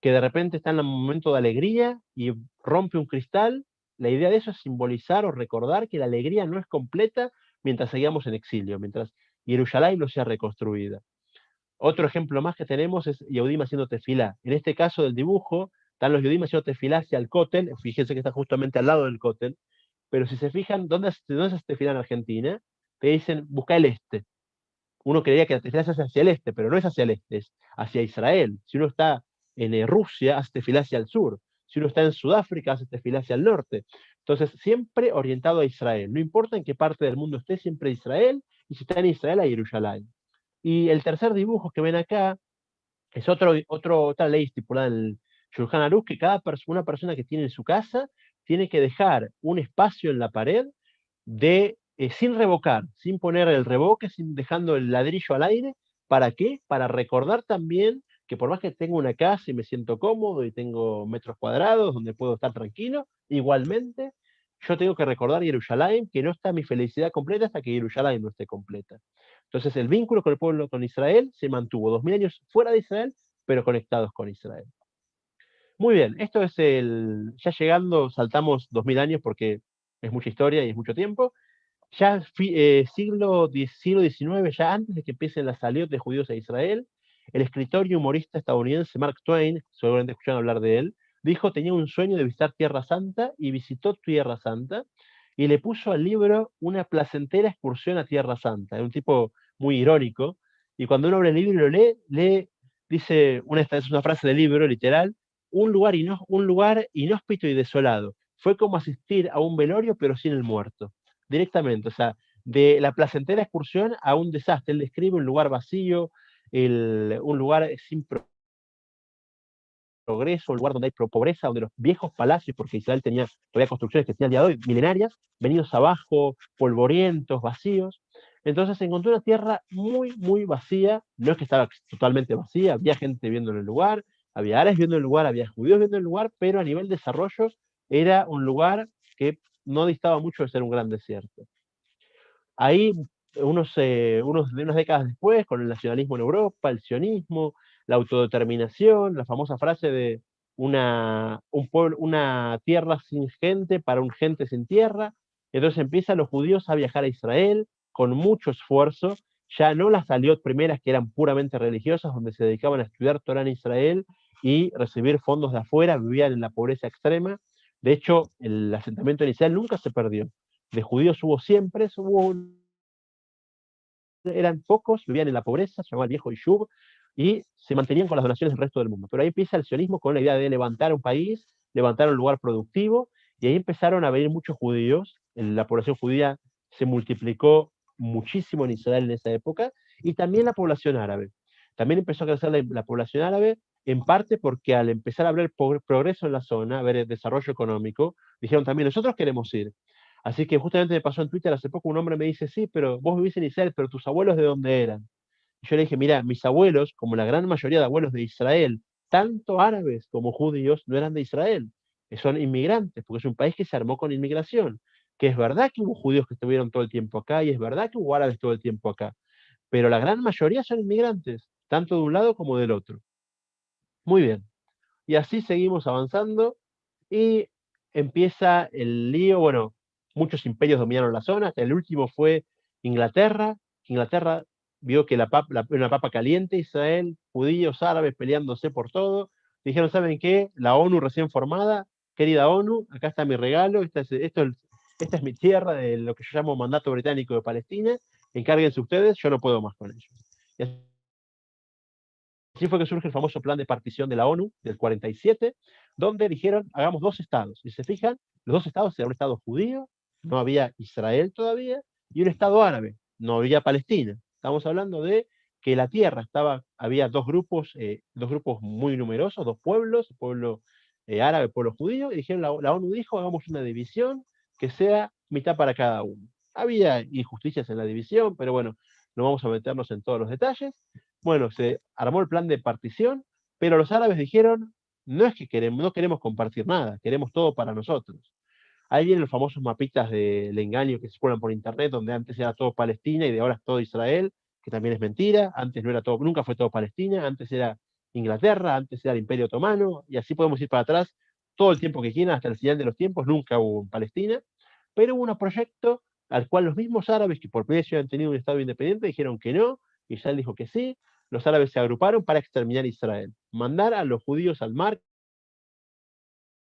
que de repente está en un momento de alegría y rompe un cristal. La idea de eso es simbolizar o recordar que la alegría no es completa mientras seguimos en exilio, mientras Jerusalén no sea reconstruida. Otro ejemplo más que tenemos es Yehudim haciendo tefilá. En este caso del dibujo, están los Yehudim haciendo tefilá hacia el cótel. Fíjense que está justamente al lado del cótel. Pero si se fijan, ¿dónde se hace tefilá en Argentina? Te dicen: busca el este. Uno creería que la tefilá se hace hacia el este, pero no es hacia el este, es hacia Israel. Si uno está en Rusia, hace tefilá hacia el sur. Si uno está en Sudáfrica, hace tefilá hacia el norte. Entonces, siempre orientado a Israel. No importa en qué parte del mundo esté, siempre Israel, y si está en Israel, a Jerusalén. Y el tercer dibujo que ven acá es otra ley estipulada en el Shulchan Aruch, que una persona que tiene en su casa tiene que dejar un espacio en la pared sin revocar, sin poner el revoque, dejando el ladrillo al aire. ¿Para qué? Para recordar también que por más que tengo una casa y me siento cómodo y tengo metros cuadrados donde puedo estar tranquilo, igualmente yo tengo que recordar Jerusalén, que no está mi felicidad completa hasta que Jerusalén no esté completa. Entonces el vínculo con el pueblo, con Israel, se mantuvo 2000 años fuera de Israel, pero conectados con Israel. Muy bien, esto es ya llegando, saltamos 2000 años porque es mucha historia y es mucho tiempo. Ya siglo XIX, ya antes de que empiecen las salidas de judíos a Israel, el escritor y humorista estadounidense Mark Twain, seguramente escucharon hablar de él, dijo tenía un sueño de visitar Tierra Santa y visitó Tierra Santa y le puso al libro una placentera excursión a Tierra Santa. Es un tipo muy irónico y cuando uno abre el libro y lo lee, dice, esta es una frase del libro, literal, un lugar inhóspito y desolado. Fue como asistir a un velorio pero sin el muerto directamente, o sea, de la placentera excursión a un desastre. Él describe un lugar vacío, un lugar sin progreso, un lugar donde hay pobreza, donde los viejos palacios, porque Israel tenía todavía construcciones que tenía el día de hoy, milenarias, venidos abajo, polvorientos, vacíos. Entonces se encontró una tierra muy, muy vacía, no es que estaba totalmente vacía, había gente viviendo en el lugar, había árabes viviendo en el lugar, había judíos viviendo en el lugar, pero a nivel de desarrollo era un lugar que no distaba mucho de ser un gran desierto. Ahí, unas décadas después, con el nacionalismo en Europa, el sionismo, la autodeterminación, la famosa frase de una tierra sin gente para un gente sin tierra, entonces empiezan los judíos a viajar a Israel con mucho esfuerzo, ya no las salió primeras que eran puramente religiosas, donde se dedicaban a estudiar Torah en Israel y recibir fondos de afuera, vivían en la pobreza extrema. De hecho, el asentamiento en Israel nunca se perdió. De judíos hubo siempre, eran pocos, vivían en la pobreza, se llamaba el viejo Yishub, y se mantenían con las donaciones del resto del mundo. Pero ahí empieza el sionismo con la idea de levantar un país, levantar un lugar productivo, y ahí empezaron a venir muchos judíos, la población judía se multiplicó muchísimo en Israel en esa época, y también la población árabe. También empezó a crecer la población árabe, en parte porque al empezar a ver progreso en la zona, a ver el desarrollo económico, dijeron también, nosotros queremos ir. Así que justamente me pasó en Twitter hace poco, un hombre me dice, sí, pero vos vivís en Israel, pero tus abuelos ¿de dónde eran? Y yo le dije, mira, mis abuelos, como la gran mayoría de abuelos de Israel, tanto árabes como judíos, no eran de Israel, que son inmigrantes, porque es un país que se armó con inmigración, que es verdad que hubo judíos que estuvieron todo el tiempo acá y es verdad que hubo árabes todo el tiempo acá, pero la gran mayoría son inmigrantes, tanto de un lado como del otro. Muy bien. Y así seguimos avanzando y empieza el lío, bueno, muchos imperios dominaron la zona, el último fue Inglaterra. Inglaterra vio que una papa caliente, Israel, judíos, árabes peleándose por todo. Dijeron, ¿saben qué? La ONU recién formada, querida ONU, acá está mi regalo, esta es mi tierra de lo que yo llamo mandato británico de Palestina, encárguense ustedes, yo no puedo más con ellos. Y así fue que surge el famoso plan de partición de la ONU del 47, donde dijeron, hagamos dos estados. Y se fijan, los dos estados eran un estado judío, no había Israel todavía, y un estado árabe, no había Palestina. Estamos hablando de que la tierra había dos grupos muy numerosos, dos pueblos, el pueblo árabe, el pueblo judío, y dijeron, la ONU dijo, hagamos una división que sea mitad para cada uno. Había injusticias en la división, pero bueno, no vamos a meternos en todos los detalles. Bueno, se armó el plan de partición, pero los árabes dijeron, no queremos compartir nada, queremos todo para nosotros. Ahí vienen los famosos mapitas del engaño que se ponen por internet, donde antes era todo Palestina y de ahora es todo Israel, que también es mentira. Antes no era todo, nunca fue todo Palestina, antes era Inglaterra, antes era el Imperio Otomano, y así podemos ir para atrás todo el tiempo que quieran, hasta el final de los tiempos, nunca hubo en Palestina, pero hubo un proyecto al cual los mismos árabes, que por primera vez habían tenido un Estado independiente, dijeron que no, Israel dijo que sí, los árabes se agruparon para exterminar Israel, mandar a los judíos al mar,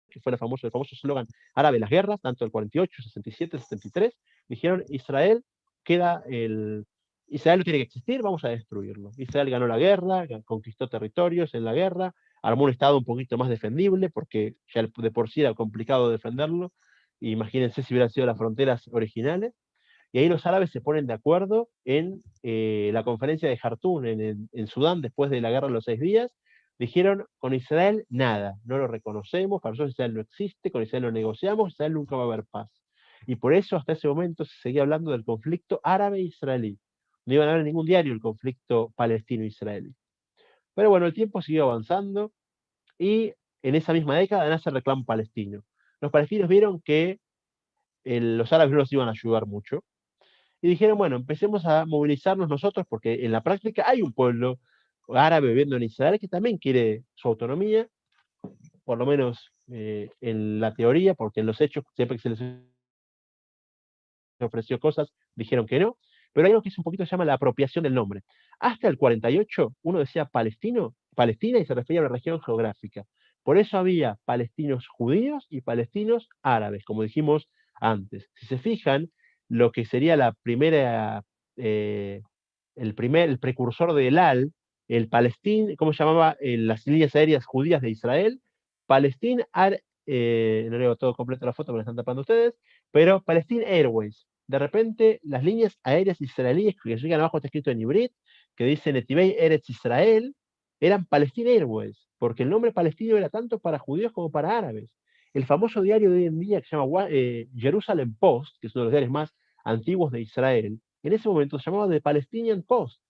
que fue el famoso eslogan árabe las guerras, tanto el 48, 67, 73, dijeron Israel no tiene que existir, vamos a destruirlo. Israel ganó la guerra, conquistó territorios en la guerra, armó un estado un poquito más defendible, porque ya de por sí era complicado defenderlo, imagínense si hubieran sido las fronteras originales, y ahí los árabes se ponen de acuerdo en la conferencia de Jartún en Sudán, después de la guerra de los 6 días, dijeron, con Israel nada, no lo reconocemos, para nosotros Israel no existe, con Israel no negociamos, Israel nunca va a haber paz. Y por eso hasta ese momento se seguía hablando del conflicto árabe-israelí. No iban a ver en ningún diario el conflicto palestino-israelí. Pero bueno, el tiempo siguió avanzando y en esa misma década nace el reclamo palestino. Los palestinos vieron que los árabes no los iban a ayudar mucho y dijeron, bueno, empecemos a movilizarnos nosotros porque en la práctica hay un pueblo árabe viviendo en Israel que también quiere su autonomía, por lo menos en la teoría, porque en los hechos, siempre que se les ofreció cosas, dijeron que no, pero hay algo que es un poquito se llama la apropiación del nombre. Hasta el 48 uno decía palestino, Palestina y se refería a una región geográfica. Por eso había palestinos judíos y palestinos árabes, como dijimos antes. Si se fijan, lo que sería la primera, el precursor del AL, el Palestín, ¿cómo se llamaba? Las líneas aéreas judías de Israel, Palestine no leo todo completo la foto porque la están tapando ustedes, pero Palestine Airways. De repente, las líneas aéreas israelíes que llegan abajo está escrito en hibrid, que dice Netivei Eretz Israel, eran Palestine Airways, porque el nombre palestino era tanto para judíos como para árabes. El famoso diario de hoy en día que se llama Jerusalem Post, que es uno de los diarios más antiguos de Israel, en ese momento se llamaba The Palestinian Post.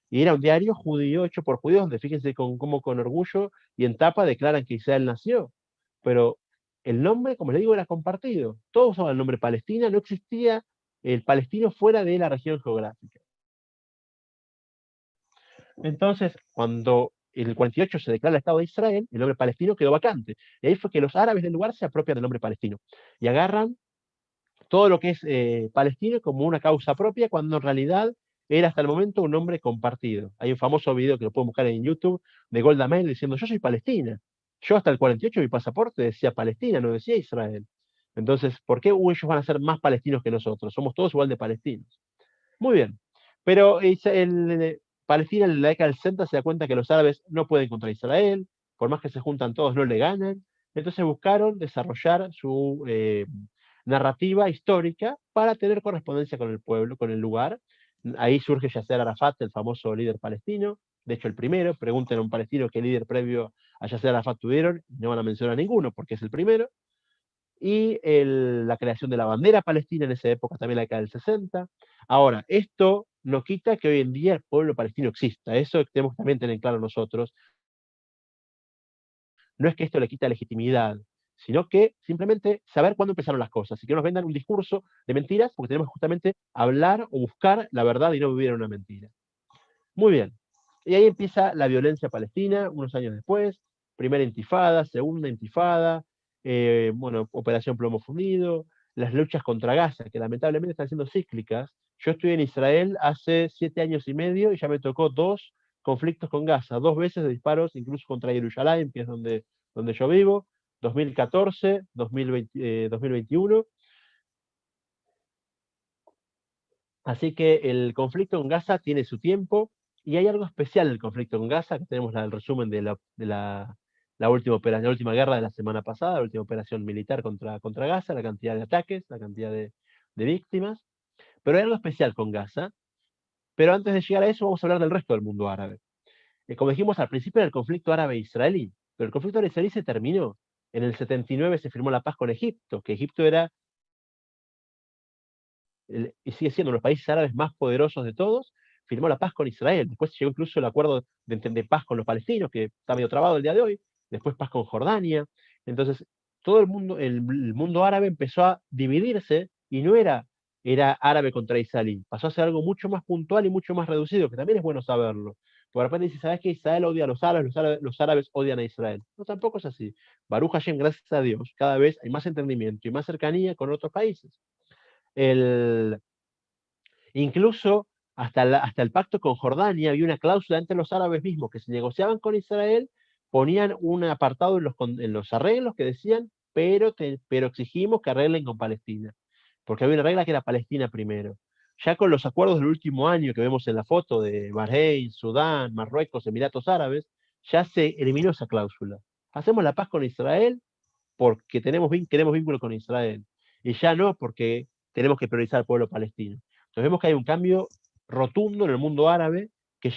Y era un diario judío hecho por judíos, donde fíjense cómo con orgullo y en tapa declaran que Israel nació. Pero el nombre, como les digo, era compartido. Todos usaban el nombre Palestina, no existía el palestino fuera de la región geográfica. Entonces, cuando en el 48 se declara el Estado de Israel, el nombre palestino quedó vacante. Y ahí fue que los árabes del lugar se apropian del nombre palestino y agarran todo lo que es palestino como una causa propia, cuando en realidad era hasta el momento un nombre compartido. Hay un famoso video que lo pueden buscar en YouTube de Golda Meir diciendo, yo soy palestina. Yo hasta el 48 mi pasaporte decía Palestina, no decía Israel. Entonces, ¿por qué ellos van a ser más palestinos que nosotros? Somos todos igual de palestinos. Muy bien. Pero Palestina en la década del 60 se da cuenta que los árabes no pueden contra Israel, por más que se juntan todos no le ganan. Entonces buscaron desarrollar su narrativa histórica para tener correspondencia con el pueblo, con el lugar. Ahí surge Yasser Arafat, el famoso líder palestino, de hecho el primero. Pregunten a un palestino qué líder previo a Yasser Arafat tuvieron, no van a mencionar a ninguno porque es el primero. Y la creación de la bandera palestina en esa época, también la década del 60. Ahora, esto no quita que hoy en día el pueblo palestino exista, eso tenemos que también tener claro nosotros. No es que esto le quita legitimidad, sino que simplemente saber cuándo empezaron las cosas, y que nos vendan un discurso de mentiras, porque tenemos que justamente hablar o buscar la verdad y no vivir en una mentira. Muy bien. Y ahí empieza la violencia palestina, unos años después, primera intifada, segunda intifada, bueno, Operación Plomo Fundido, las luchas contra Gaza, que lamentablemente están siendo cíclicas. Yo estuve en Israel hace 7 años y medio y ya me tocó 2 conflictos con Gaza, 2 veces de disparos, incluso contra Jerusalén, que es donde yo vivo, 2014, 2021. Así que el conflicto en Gaza tiene su tiempo y hay algo especial en el conflicto en Gaza, que tenemos el resumen la última operación, la última guerra de la semana pasada, la última operación militar contra Gaza, la cantidad de ataques, la cantidad de víctimas. Pero hay algo especial con Gaza. Pero antes de llegar a eso, vamos a hablar del resto del mundo árabe. Como dijimos al principio, era el conflicto árabe-israelí, pero el conflicto árabe-israelí se terminó. En el 79 se firmó la paz con Egipto, que Egipto era y sigue siendo uno de los países árabes más poderosos de todos, firmó la paz con Israel. Después llegó incluso el acuerdo de paz con los palestinos, que está medio trabado el día de hoy. Después paz con Jordania. Entonces, todo el mundo árabe empezó a dividirse y no era árabe contra israelí. Pasó a ser algo mucho más puntual y mucho más reducido, que también es bueno saberlo. Porque de repente dice, ¿sabes qué? Israel odia a los árabes odian a Israel. No, tampoco es así. Baruch Hashem, gracias a Dios, cada vez hay más entendimiento y más cercanía con otros países. El, Incluso hasta el pacto con Jordania había una cláusula entre los árabes mismos que si negociaban con Israel ponían un apartado en los arreglos que decían, pero exigimos que arreglen con Palestina, porque había una regla que era Palestina primero. Ya con los acuerdos del último año que vemos en la foto de Bahrein, Sudán, Marruecos, Emiratos Árabes, ya se eliminó esa cláusula. Hacemos la paz con Israel porque queremos vínculo con Israel, y ya no porque tenemos que priorizar al pueblo palestino. Entonces vemos que hay un cambio rotundo en el mundo árabe que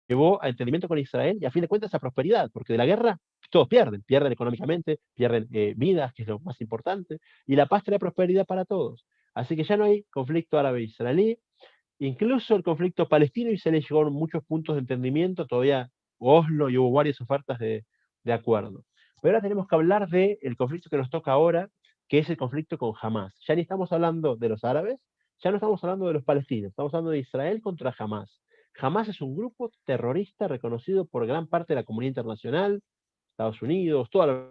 llevó a entendimiento con Israel y a fin de cuentas a prosperidad, porque de la guerra todos pierden económicamente, pierden vidas, que es lo más importante, y la paz trae prosperidad para todos. Así que ya no hay conflicto árabe-israelí, Incluso el conflicto palestino-israelí llegó a muchos puntos de entendimiento, todavía Oslo, y hubo varias ofertas de acuerdo. Pero ahora tenemos que hablar del conflicto que nos toca ahora, que es el conflicto con Hamas. Ya ni estamos hablando de los árabes, ya no estamos hablando de los palestinos, estamos hablando de Israel contra Hamas. Hamas es un grupo terrorista reconocido por gran parte de la comunidad internacional, Estados Unidos, toda la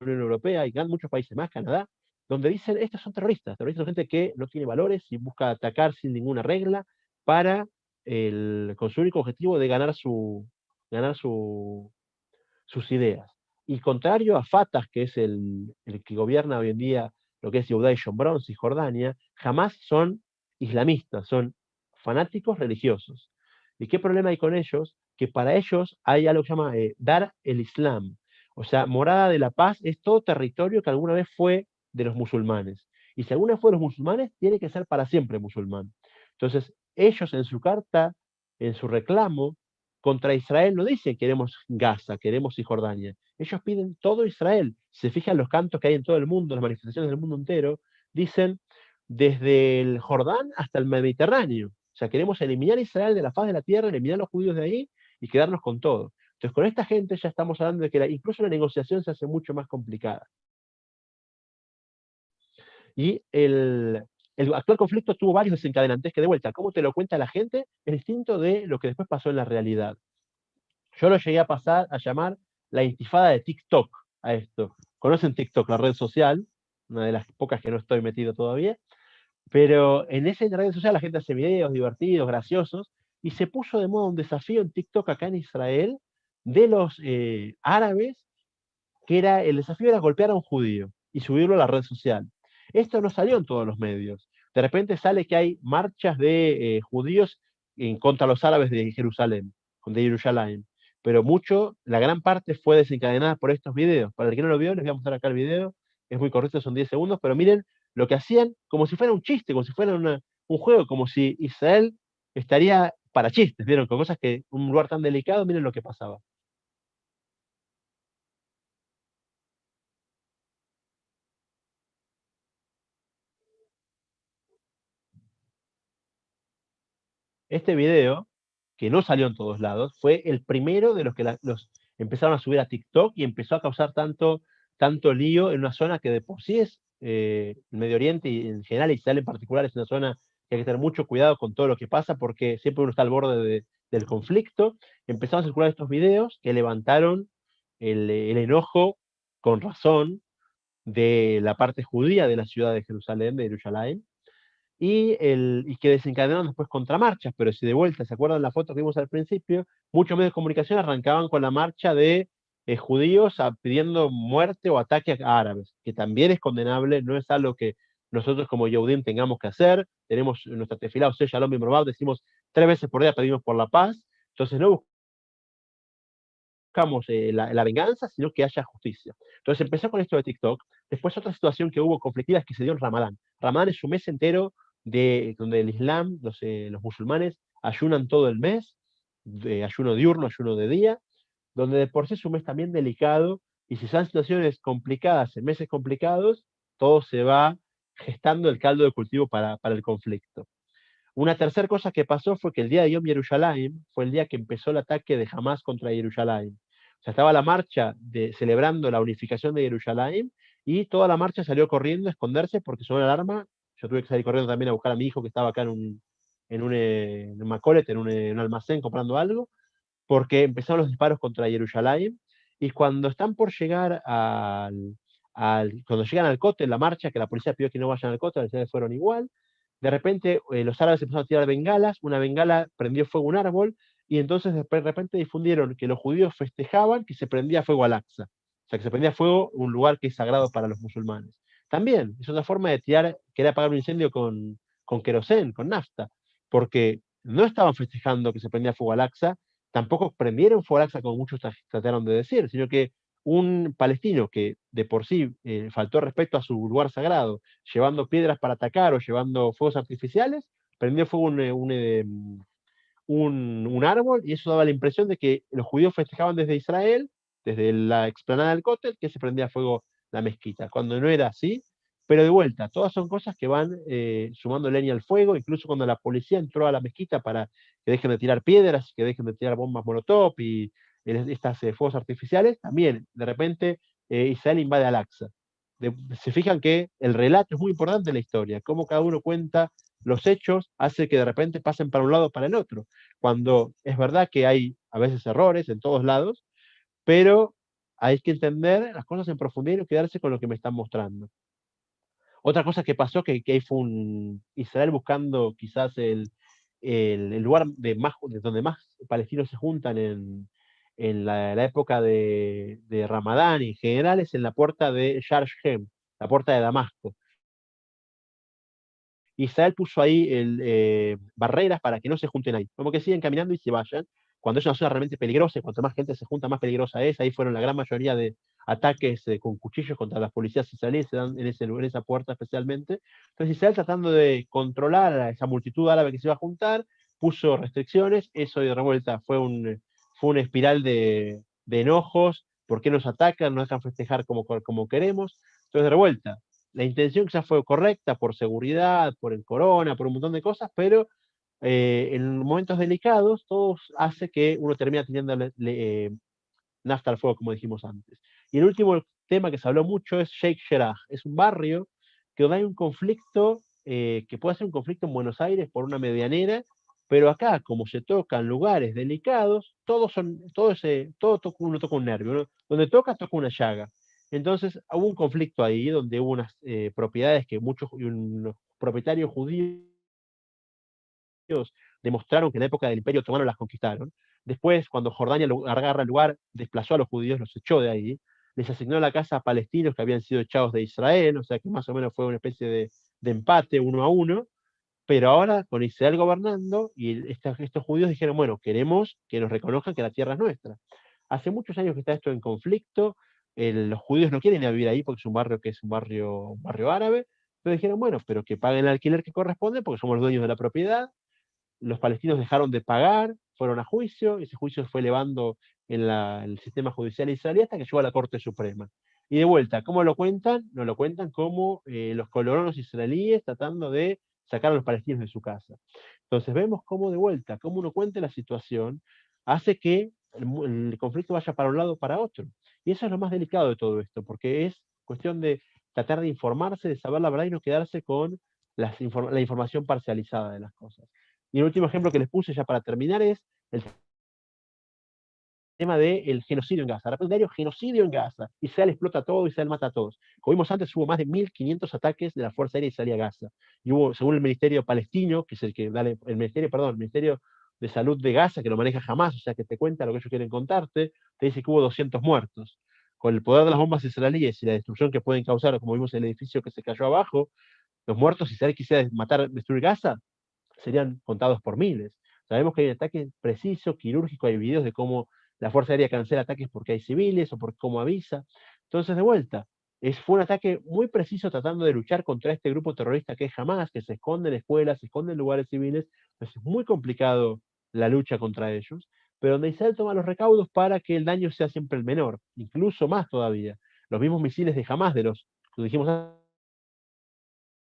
Unión Europea y muchos países más, Canadá, donde dicen, estos son terroristas, terroristas son gente que no tiene valores y busca atacar sin ninguna regla para con su único objetivo de ganar sus ideas. Y contrario a Fatah, que es el que gobierna hoy en día lo que es Yehuda y Shomron, Cisjordania, jamás son islamistas, son fanáticos religiosos. ¿Y qué problema hay con ellos? Que para ellos hay algo que se llama Dar el Islam. O sea, morada de la paz es todo territorio que alguna vez fue de los musulmanes. Y si alguna vez fue de los musulmanes, tiene que ser para siempre musulmán. Entonces, ellos en su carta, en su reclamo, contra Israel no dicen queremos Gaza, queremos Cisjordania. Ellos piden todo Israel. Se fijan los cantos que hay en todo el mundo, las manifestaciones del mundo entero, dicen desde el Jordán hasta el Mediterráneo. O sea, queremos eliminar a Israel de la faz de la tierra, eliminar a los judíos de ahí y quedarnos con todo. Entonces, con esta gente ya estamos hablando de que incluso la negociación se hace mucho más complicada. Y el actual conflicto tuvo varios desencadenantes que, de vuelta, cómo te lo cuenta la gente es distinto de lo que después pasó en la realidad. Yo lo llegué a llamar la intifada de TikTok a esto. ¿Conocen TikTok, la red social? Una de las pocas que no estoy metido todavía. Pero en esa red social la gente hace videos divertidos, graciosos, y se puso de moda un desafío en TikTok acá en Israel de los árabes, que era, el desafío era golpear a un judío y subirlo a la red social. Esto no salió en todos los medios. De repente sale que hay marchas de judíos en contra de los árabes de Jerusalén, de Jerusalén. Pero la gran parte fue desencadenada por estos videos. Para el que no lo vio, les voy a mostrar acá el video. Es muy cortito, son 10 segundos, pero miren lo que hacían como si fuera un chiste, como si fuera un juego, como si Israel estaría para chistes, ¿vieron? Con cosas que, un lugar tan delicado, miren lo que pasaba. Este video, que no salió en todos lados, fue el primero de los que los empezaron a subir a TikTok y empezó a causar tanto lío en una zona que de por sí es el Medio Oriente y en general Israel en particular es una zona que hay que tener mucho cuidado con todo lo que pasa porque siempre uno está al borde del conflicto. Empezaron a circular estos videos que levantaron el enojo con razón de la parte judía de la ciudad de Jerusalén, de Jerusalén, y que desencadenaron después contramarchas, pero si de vuelta, ¿se acuerdan la foto que vimos al principio? Muchos medios de comunicación arrancaban con la marcha de judíos pidiendo muerte o ataque a árabes, que también es condenable, no es algo que nosotros como Yehudim tengamos que hacer, tenemos nuestra tefilá, o sea, Shalom y Morbav, decimos 3 veces por día pedimos por la paz, entonces no buscamos la venganza, sino que haya justicia. Entonces empezó con esto de TikTok. Después otra situación que hubo conflictiva es que se dio en Ramadán. Ramadán es un mes entero donde el Islam, los musulmanes, ayunan todo el mes, ayuno diurno, ayuno de día, donde de por sí es un mes también delicado, y si son situaciones complicadas, en meses complicados, todo se va gestando el caldo de cultivo para el conflicto. Una tercera cosa que pasó fue que el día de Yom Yerushalayim fue el día que empezó el ataque de Hamas contra Yerushalayim. O sea, estaba la marcha celebrando la unificación de Yerushalayim y toda la marcha salió corriendo a esconderse porque sonó la alarma. Yo tuve que salir corriendo también a buscar a mi hijo que estaba acá en un Macolet, en un almacén comprando algo, porque empezaron los disparos contra Yerushalayim y cuando están por llegar cuando llegan al Kotel, la marcha, que la policía pidió que no vayan al Kotel, al fueron igual. De repente los árabes empezaron a tirar bengalas, una bengala prendió fuego a un árbol, y entonces de repente difundieron que los judíos festejaban que se prendía fuego al Aqsa. O sea, que se prendía fuego un lugar que es sagrado para los musulmanes. También es una forma de querer apagar un incendio con querosén, con nafta, porque no estaban festejando que se prendía fuego al Aqsa, tampoco prendieron fuego al Aqsa como muchos trataron de decir, sino que un palestino que de por sí faltó respeto a su lugar sagrado, llevando piedras para atacar o llevando fuegos artificiales, prendió fuego un árbol y eso daba la impresión de que los judíos festejaban desde Israel, desde la explanada del Kotel, que se prendía fuego la mezquita, cuando no era así, Pero de vuelta, todas son cosas que van sumando leña al fuego, incluso cuando la policía entró a la mezquita para que dejen de tirar piedras, que dejen de tirar bombas molotov y estas fuegos artificiales, también de repente Israel invade Al-Aqsa. Se fijan que el relato es muy importante en la historia, cómo cada uno cuenta los hechos hace que de repente pasen para un lado o para el otro, cuando es verdad que hay a veces errores en todos lados, pero hay que entender las cosas en profundidad y no quedarse con lo que me están mostrando. Otra cosa que pasó, que ahí fue un Israel buscando quizás el lugar de donde más palestinos se juntan en la época de Ramadán y en general es en la puerta de Shar Shem, la puerta de Damasco. Israel puso ahí barreras para que no se junten ahí, como que siguen caminando y se vayan, cuando es una zona realmente peligrosa, y cuanto más gente se junta, más peligrosa es. Ahí fueron la gran mayoría de ataques con cuchillos contra las policías israelíes, se dan en esa puerta especialmente. Entonces Israel, tratando de controlar a esa multitud árabe que se iba a juntar, puso restricciones. Eso de revuelta fue una espiral de enojos. ¿Por qué nos atacan? No dejan festejar como queremos. Entonces de revuelta, la intención quizás fue correcta por seguridad, por el corona, por un montón de cosas, pero en momentos delicados todo hace que uno termina teniendo nafta al fuego, como dijimos antes. Y el último tema que se habló mucho es Sheikh Jarrah. Es un barrio que donde hay un conflicto, que puede ser un conflicto en Buenos Aires por una medianera, pero acá, como se tocan lugares delicados, uno toca un nervio, donde toca una llaga. Entonces hubo un conflicto ahí, donde hubo unas propiedades que unos propietarios judíos demostraron que en la época del Imperio Otomano las conquistaron. Después, cuando Jordania agarra el lugar, desplazó a los judíos, los echó de ahí, les asignó la casa a palestinos que habían sido echados de Israel, o sea que más o menos fue una especie de empate 1-1, pero ahora con Israel gobernando, y estos judíos dijeron, bueno, queremos que nos reconozcan que la tierra es nuestra. Hace muchos años que está esto en conflicto, los judíos no quieren ir a vivir ahí porque es un barrio que es un barrio árabe, pero dijeron, bueno, pero que paguen el alquiler que corresponde porque somos los dueños de la propiedad. Los palestinos dejaron de pagar, fueron a juicio, y ese juicio se fue elevando en el sistema judicial israelí hasta que llegó a la Corte Suprema. Y de vuelta, ¿cómo lo cuentan? Nos lo cuentan como los colonos israelíes tratando de sacar a los palestinos de su casa. Entonces vemos cómo de vuelta, cómo uno cuenta la situación, hace que el conflicto vaya para un lado o para otro. Y eso es lo más delicado de todo esto, porque es cuestión de tratar de informarse, de saber la verdad y no quedarse con la información parcializada de las cosas. Y el último ejemplo que les puse ya para terminar es el tema del genocidio en Gaza. Diario genocidio en Gaza. Israel explota todo, Israel mata a todos. Como vimos antes, hubo más de 1.500 ataques de la Fuerza Aérea Israelí a Gaza. Y hubo, según el Ministerio Palestino, que es el Ministerio de Salud de Gaza, que lo maneja Hamas, o sea, que te cuenta lo que ellos quieren contarte, te dice que hubo 200 muertos. Con el poder de las bombas israelíes y la destrucción que pueden causar, como vimos en el edificio que se cayó abajo, los muertos, si Israel quisiera destruir Gaza, serían contados por miles. Sabemos que hay ataques precisos, quirúrgicos, hay videos de cómo la Fuerza Aérea cancela ataques porque hay civiles o por cómo avisa. Entonces, de vuelta, fue un ataque muy preciso tratando de luchar contra este grupo terrorista que es Hamas, que se esconde en escuelas, se esconde en lugares civiles. Entonces, es muy complicado la lucha contra ellos, pero donde Israel toma los recaudos para que el daño sea siempre el menor, incluso más todavía. Los mismos misiles de Hamas, de los que dijimos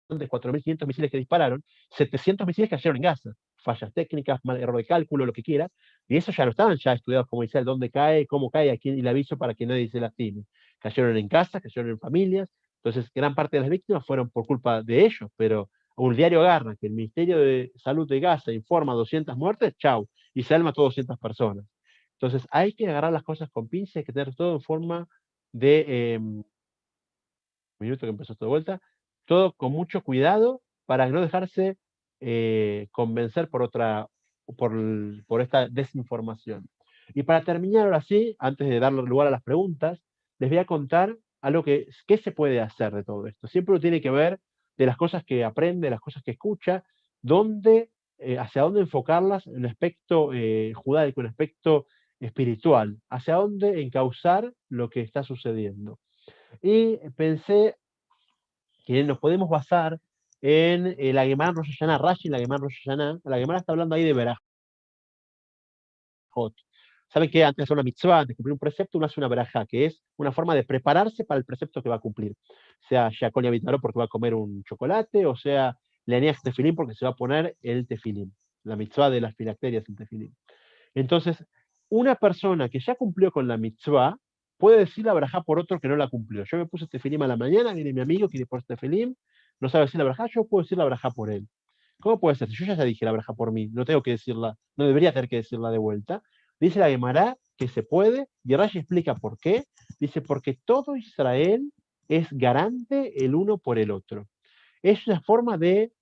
de 4.500 misiles que dispararon, 700 misiles cayeron en Gaza. Fallas técnicas, mal error de cálculo, lo que quieras. Y eso ya no estaban ya estudiados como Israel, dónde cae, cómo cae, a quién y el aviso para que nadie se lastime. Cayeron en casa, cayeron en familias. Entonces, gran parte de las víctimas fueron por culpa de ellos, pero un diario agarra que el Ministerio de Salud de Gaza informa 200 muertes, chau, y se mató 200 personas. Entonces, hay que agarrar las cosas con pinzas, hay que tener todo en forma de minuto que empezó esto de vuelta, todo con mucho cuidado para no dejarse convencer por esta desinformación. Y para terminar ahora sí, antes de darle lugar a las preguntas, les voy a contar algo qué se puede hacer de todo esto. Siempre uno tiene que ver de las cosas que aprende, de las cosas que escucha, hacia dónde enfocarlas en un aspecto judaico, en un aspecto espiritual, hacia dónde encauzar lo que está sucediendo. Y pensé que nos podemos basar en la Gemara Rosh Hashanah, Rashi, la Gemara Rosh Hashanah. La Gemara está hablando ahí de Berajot. ¿Saben qué? Antes de hacer una mitzvah, antes de cumplir un precepto, uno hace una verajá, que es una forma de prepararse para el precepto que va a cumplir. Sea Shakol y Avitaró porque va a comer un chocolate, o sea Leanías tefilín porque se va a poner el tefilín. La mitzvah de las filacterias, el tefilín. Entonces, una persona que ya cumplió con la mitzvah puede decir la verajá por otro que no la cumplió. Yo me puse tefilim a la mañana, viene mi amigo, quiere poner tefilim, no sabe decir la verajá, yo puedo decir la verajá por él. ¿Cómo puede ser? Si yo ya dije la verajá por mí, no tengo que decirla, no debería tener que decirla de vuelta. Dice la Gemara que se puede, y Rashi explica por qué. Dice, porque todo Israel es garante el uno por el otro. Es una forma de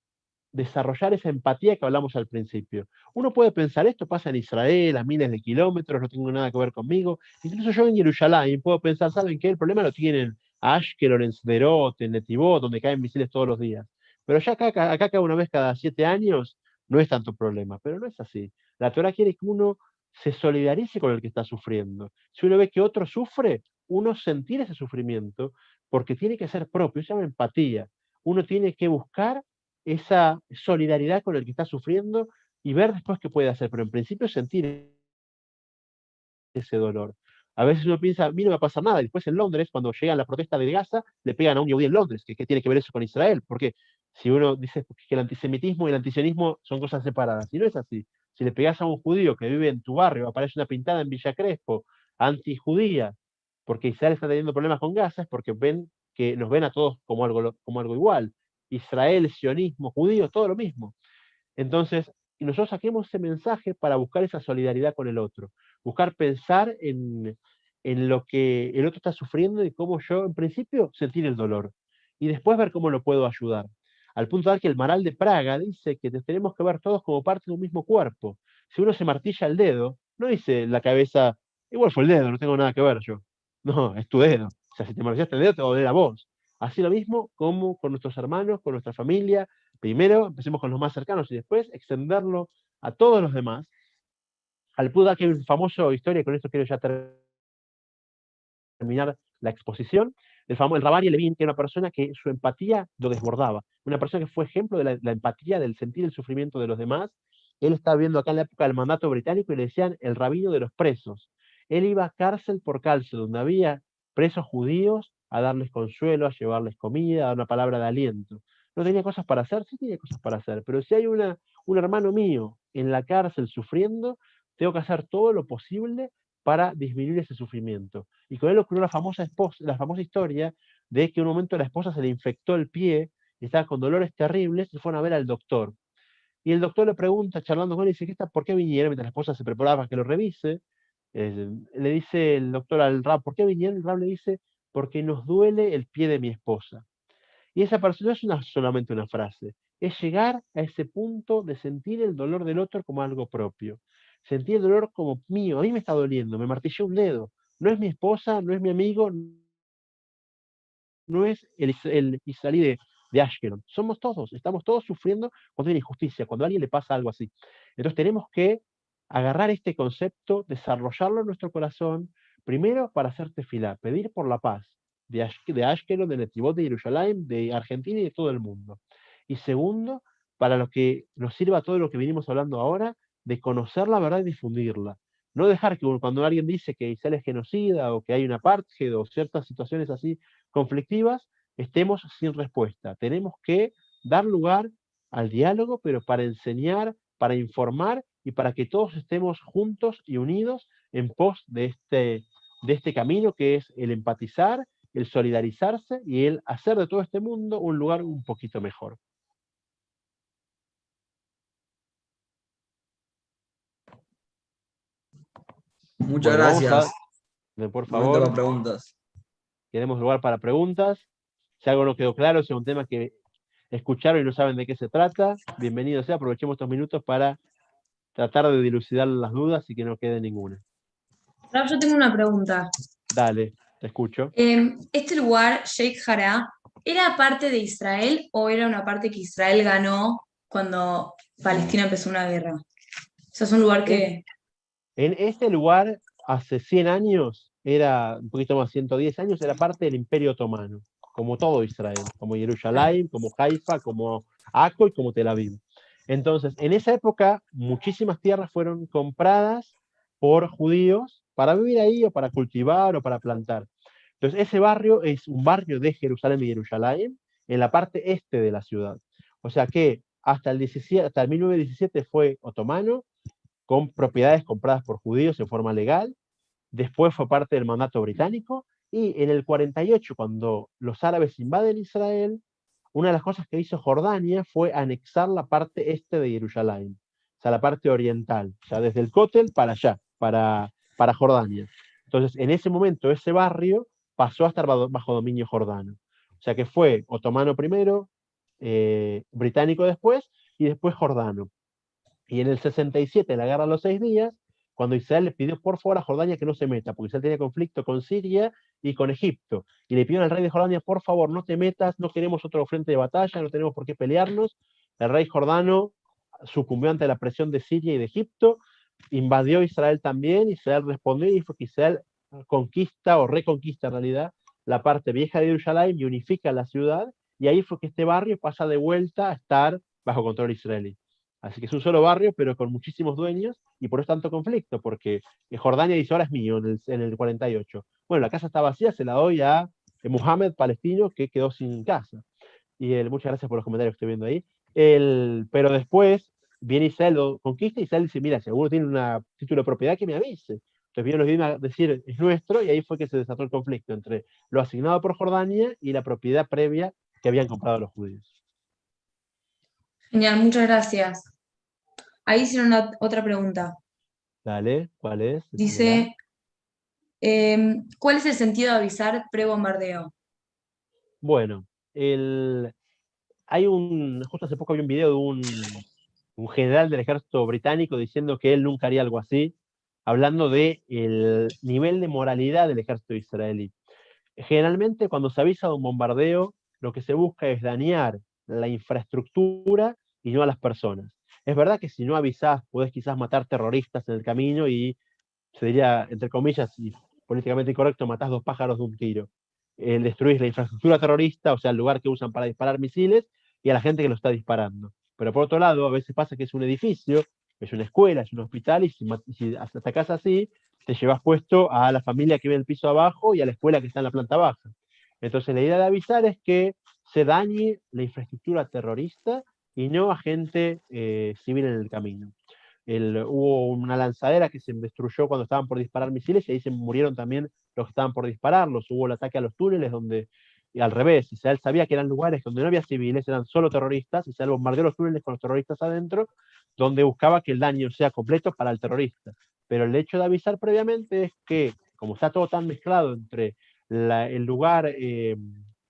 desarrollar esa empatía que hablamos al principio. Uno puede pensar, esto pasa en Israel, a miles de kilómetros, no tengo nada que ver conmigo. Incluso yo en Jerusalén puedo pensar, ¿saben qué? El problema lo tienen a Ashkelon, en Sderot, en Netivot, donde caen misiles todos los días. Pero ya acá cada una vez cada 7 años no es tanto problema, pero no es así. La Torah quiere que uno se solidarice con el que está sufriendo. Si uno ve que otro sufre, uno sentir ese sufrimiento, porque tiene que ser propio, se llama empatía. Uno tiene que buscar esa solidaridad con el que está sufriendo y ver después qué puede hacer, pero en principio sentir ese dolor. A veces uno piensa, a mí no me va a pasar nada, y después en Londres, cuando llega la protesta de Gaza, le pegan a un yehudí en Londres, ¿qué tiene que ver eso con Israel? Porque si uno dice que el antisemitismo y el antisionismo son cosas separadas, y no es así. Si le pegas a un judío que vive en tu barrio, aparece una pintada en Villa Crespo, antijudía, porque Israel está teniendo problemas con Gaza, es porque ven que nos ven a todos como algo igual. Israel, sionismo, judíos, todo lo mismo. Entonces, nosotros saquemos ese mensaje para buscar esa solidaridad con el otro, buscar pensar en lo que el otro está sufriendo y cómo yo, en principio, sentir el dolor, y después ver cómo lo puedo ayudar. Al punto tal que el Maral de Praga dice que tenemos que ver todos como parte de un mismo cuerpo. Si uno se martilla el dedo, no dice la cabeza, igual fue el dedo, no tengo nada que ver yo. No, es tu dedo. O sea, si te martillaste el dedo, te va a doler a vos. Así lo mismo como con nuestros hermanos, con nuestra familia. Primero empecemos con los más cercanos y después extenderlo a todos los demás. Al punto que hay un famoso historia, y con esto quiero ya terminar la exposición, el Rabari Levin, que era una persona que su empatía lo desbordaba, una persona que fue ejemplo de la empatía, del sentir el sufrimiento de los demás. Él estaba viendo acá en la época del mandato británico y le decían el rabino de los presos. Él iba cárcel por cárcel, donde había presos judíos, a darles consuelo, a llevarles comida, a dar una palabra de aliento. ¿No tenía cosas para hacer? Sí tenía cosas para hacer, pero si hay un hermano mío en la cárcel sufriendo, tengo que hacer todo lo posible para disminuir ese sufrimiento. Y con él ocurrió la famosa historia de que en un momento a la esposa se le infectó el pie y estaba con dolores terribles y fueron a ver al doctor. Y el doctor le pregunta, charlando con él, y dice, ¿por qué vinieron? Mientras la esposa se preparaba para que lo revise, le dice el doctor al Rab, ¿por qué vinieron? El Rab le dice, porque nos duele el pie de mi esposa. Y esa persona no es solamente una frase, es llegar a ese punto de sentir el dolor del otro como algo propio. Sentir el dolor como mío, a mí me está doliendo, me martillé un dedo. No es mi esposa, no es mi amigo, no es el israelí de Ashkelon. Somos todos, estamos todos sufriendo cuando hay una injusticia, cuando a alguien le pasa algo así. Entonces tenemos que agarrar este concepto, desarrollarlo en nuestro corazón, primero para hacer tefilá, pedir por la paz de Ashkelon, de Netivot, de Jerusalén, de Argentina y de todo el mundo. Y segundo, para lo que nos sirva todo lo que venimos hablando ahora, de conocer la verdad y difundirla. No dejar que cuando alguien dice que Israel es genocida o que hay una apartheid o ciertas situaciones así conflictivas, estemos sin respuesta. Tenemos que dar lugar al diálogo, pero para enseñar, para informar y para que todos estemos juntos y unidos en pos de este camino que es el empatizar, el solidarizarse y el hacer de todo este mundo un lugar un poquito mejor. Muchas Bueno, gracias. por Momento favor, para preguntas. tenemos lugar para preguntas. Si algo no quedó claro, si es un tema que escucharon y no saben de qué se trata, bienvenido sea, aprovechemos estos minutos para tratar de dilucidar las dudas y que no quede ninguna. Raf, yo tengo una pregunta. Dale, te escucho. ¿Este lugar, Sheikh Jarrah, era parte de Israel o era una parte que Israel ganó cuando Palestina empezó una guerra? O sea, es un lugar que... En este lugar, hace 100 años, era un poquito más, 110 años, era parte del Imperio Otomano, como todo Israel, como Jerusalén, como Haifa, como Akko y como Tel Aviv. Entonces, en esa época, muchísimas tierras fueron compradas por judíos para vivir ahí o para cultivar o para plantar. Entonces, ese barrio es un barrio de Jerusalén y Jerusalén, en la parte este de la ciudad. O sea que hasta el 1917 fue otomano, con propiedades compradas por judíos en forma legal. Después fue parte del mandato británico. Y en el 48, cuando los árabes invaden Israel, una de las cosas que hizo Jordania fue anexar la parte este de Jerusalén, o sea, la parte oriental, o sea, desde el Kotel para allá, para Jordania. Entonces, en ese momento, ese barrio pasó a estar bajo dominio jordano. O sea, que fue otomano primero, británico después, y después jordano. Y en el 67, la guerra de los 6 días, cuando Israel le pidió por favor a Jordania que no se meta, porque Israel tenía conflicto con Siria y con Egipto, y le pidieron al rey de Jordania, por favor, no te metas, no queremos otro frente de batalla, no tenemos por qué pelearnos. El rey jordano sucumbió ante la presión de Siria y de Egipto, invadió Israel también, Israel respondió y fue que Israel conquista o reconquista en realidad la parte vieja de Jerusalén y unifica la ciudad, y ahí fue que este barrio pasa de vuelta a estar bajo control israelí. Así que es un solo barrio, pero con muchísimos dueños, y por eso tanto conflicto, porque Jordania dice, ahora es mío en el 48. Bueno, la casa está vacía, se la doy a Mohamed, palestino, que quedó sin casa. Y muchas gracias por los comentarios que estoy viendo ahí. Pero después viene Israel, lo conquista, y Israel dice, mira, si alguno tiene un título de propiedad, que me avise. Entonces vienen a decir, es nuestro, y ahí fue que se desató el conflicto entre lo asignado por Jordania y la propiedad previa que habían comprado los judíos. Genial, muchas gracias. Ahí hicieron otra pregunta. Dale, ¿cuál es? Dice, ¿cuál es el sentido de avisar pre-bombardeo? Bueno, justo hace poco había un video de un general del ejército británico diciendo que él nunca haría algo así, hablando de el nivel de moralidad del ejército israelí. Generalmente, cuando se avisa de un bombardeo, lo que se busca es dañar la infraestructura y no a las personas. Es verdad que si no avisás, podés quizás matar terroristas en el camino y se diría, entre comillas, y políticamente incorrecto, matás 2 pájaros de un tiro. Destruís la infraestructura terrorista, o sea, el lugar que usan para disparar misiles, y a la gente que lo está disparando. Pero por otro lado, a veces pasa que es un edificio, es una escuela, es un hospital, y si atacás así, te llevas puesto a la familia que vive en el piso abajo y a la escuela que está en la planta baja. Entonces, la idea de avisar es que se dañe la infraestructura terrorista y no a gente civil en el camino. Hubo una lanzadera que se destruyó cuando estaban por disparar misiles, y ahí se murieron también los que estaban por dispararlos. Hubo el ataque a los túneles donde, y al revés, Israel sabía que eran lugares donde no había civiles, eran solo terroristas, y Israel bombardeó los túneles con los terroristas adentro, donde buscaba que el daño sea completo para el terrorista. Pero el hecho de avisar previamente es que, como está todo tan mezclado entre el lugar,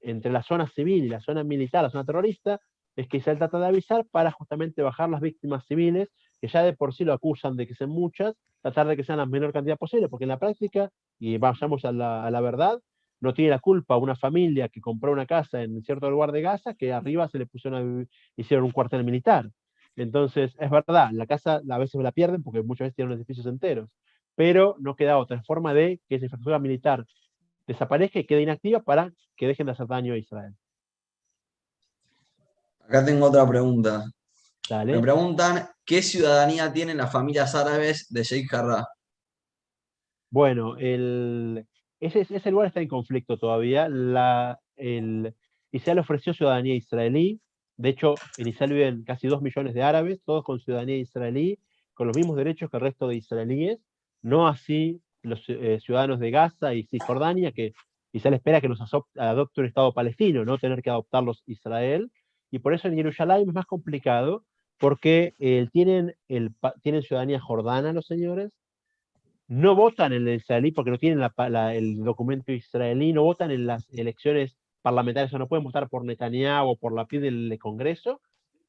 entre la zona civil y la zona militar, la zona terrorista, es que Israel trata de avisar para justamente bajar las víctimas civiles, que ya de por sí lo acusan de que sean muchas, tratar de que sean la menor cantidad posible, porque en la práctica, y vayamos a la verdad, no tiene la culpa una familia que compró una casa en cierto lugar de Gaza, que arriba se le hicieron un cuartel militar. Entonces, es verdad, la casa a veces la pierden porque muchas veces tienen edificios enteros, pero no queda otra forma de que esa infraestructura militar desaparezca y quede inactiva para que dejen de hacer daño a Israel. Acá tengo otra pregunta. Me Dale. preguntan, ¿qué ciudadanía tienen las familias árabes de Sheikh Jarrah? Bueno, ese lugar está en conflicto todavía. Israel ofreció ciudadanía israelí. De hecho, en Israel viven casi 2 millones de árabes, todos con ciudadanía israelí, con los mismos derechos que el resto de israelíes. No así los ciudadanos de Gaza y Cisjordania, que Israel espera que los adopte un Estado palestino, no tener que adoptarlos Israel. Y por eso en Jerusalén es más complicado, porque tienen ciudadanía jordana los señores, no votan en el israelí porque no tienen el documento israelí, no votan en las elecciones parlamentarias, o no pueden votar por Netanyahu o por la PID del Congreso,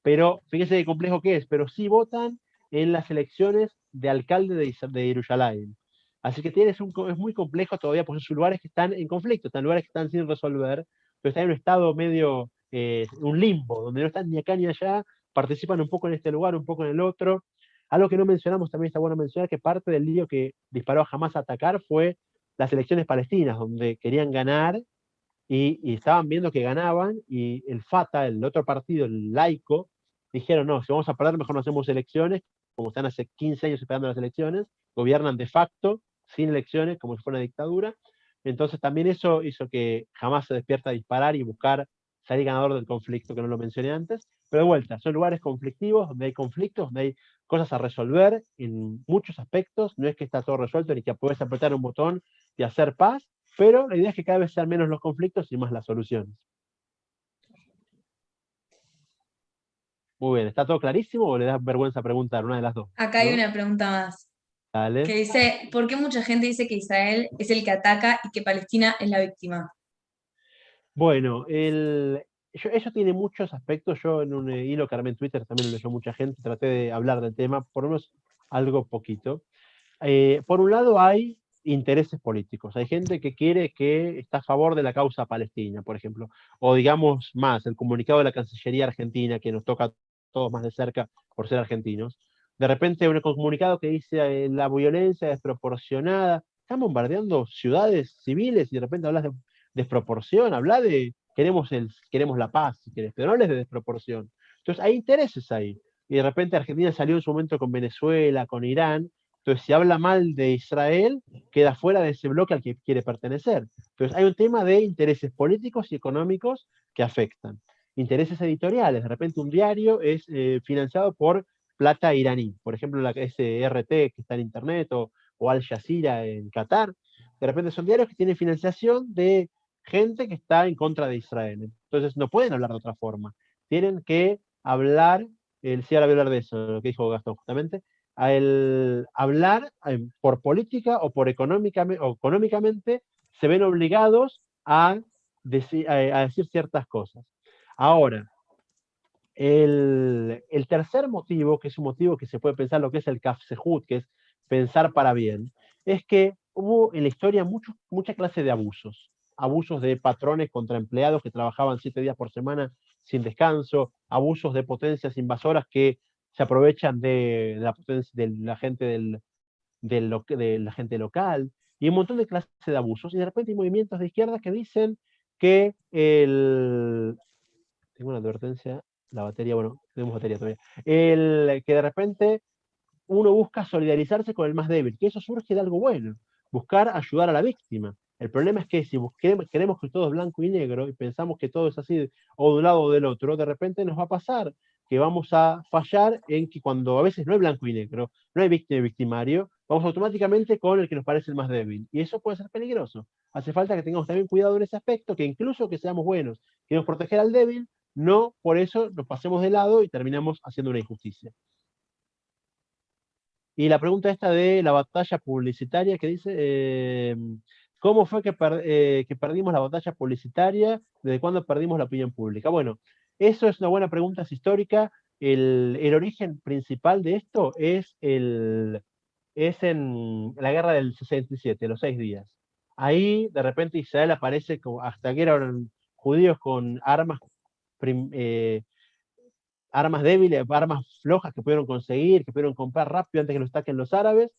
pero fíjense qué complejo que es, pero sí votan en las elecciones de alcalde de Jerusalén. Así que es muy complejo todavía, porque son lugares que están en conflicto, están lugares que están sin resolver, pero están en un estado medio, un limbo, donde no están ni acá ni allá, participan un poco en este lugar, un poco en el otro. Algo que no mencionamos, también está bueno mencionar, que parte del lío que disparó a Hamas a atacar fue las elecciones palestinas, donde querían ganar y estaban viendo que ganaban, y el Fatah, el otro partido, el laico, dijeron, no, si vamos a perder, mejor no hacemos elecciones, como están hace 15 años esperando las elecciones, gobiernan de facto, sin elecciones, como si fuera una dictadura. Entonces también eso hizo que jamás se despierta a disparar y buscar salir ganador del conflicto, que no lo mencioné antes. Pero de vuelta, son lugares conflictivos, donde hay conflictos, donde hay cosas a resolver en muchos aspectos. No es que está todo resuelto ni que puedes apretar un botón y hacer paz, pero la idea es que cada vez sean menos los conflictos y más las soluciones. Muy bien, ¿está todo clarísimo o le da vergüenza preguntar? Una de las dos. Acá hay ¿no? una pregunta más, que Dale. dice, ¿por qué mucha gente dice que Israel es el que ataca y que Palestina es la víctima? Bueno, eso tiene muchos aspectos. Yo en un hilo que armé en Twitter también lo leyó mucha gente, traté de hablar del tema, por lo menos algo poquito. Por un lado hay intereses políticos. Hay gente que está a favor de la causa palestina, por ejemplo. O digamos más, el comunicado de la Cancillería Argentina, que nos toca a todos más de cerca por ser argentinos. De repente un comunicado que dice la violencia desproporcionada. Están bombardeando ciudades civiles y de repente hablas de desproporción, habla de queremos la paz, si querés, pero no hables de desproporción. Entonces hay intereses ahí. Y de repente Argentina salió en su momento con Venezuela, con Irán. Entonces, si habla mal de Israel, queda fuera de ese bloque al que quiere pertenecer. Entonces, hay un tema de intereses políticos y económicos que afectan. Intereses editoriales. De repente, un diario es financiado por plata iraní. Por ejemplo, ese RT que está en Internet o Al Jazeera en Qatar. De repente, son diarios que tienen financiación de gente que está en contra de Israel. Entonces, no pueden hablar de otra forma. Tienen que hablar, sí, ahora voy a hablar de eso, lo que dijo Gastón justamente, al hablar por política o por económicamente, se ven obligados a decir ciertas cosas. Ahora, el tercer motivo, que es un motivo que se puede pensar lo que es el kafsehut, que es pensar para bien, es que hubo en la historia mucha clase de abusos. Abusos de patrones contra empleados que trabajaban 7 días por semana sin descanso, abusos de potencias invasoras que se aprovechan de la potencia de la gente de la gente local, y un montón de clases de abusos. Y de repente hay movimientos de izquierda que dicen que tengo una advertencia, la batería, bueno, tenemos batería todavía. Que de repente uno busca solidarizarse con el más débil, que eso surge de algo bueno, buscar ayudar a la víctima. El problema es que si queremos que todo es blanco y negro y pensamos que todo es así, o de un lado o del otro, de repente nos va a pasar que vamos a fallar en que cuando a veces no hay blanco y negro, no hay víctima y victimario, vamos automáticamente con el que nos parece el más débil. Y eso puede ser peligroso. Hace falta que tengamos también cuidado en ese aspecto, que incluso que seamos buenos, queremos proteger al débil, no por eso nos pasemos de lado y terminamos haciendo una injusticia. Y la pregunta esta de la batalla publicitaria que dice, ¿cómo fue que perdimos la batalla publicitaria? ¿Desde cuándo perdimos la opinión pública? Bueno, eso es una buena pregunta, es histórica. El origen principal de esto es en la guerra del 67, los 6 días. Ahí de repente Israel aparece hasta que eran judíos con armas débiles, armas flojas que pudieron conseguir, que pudieron comprar rápido antes que los ataquen los árabes,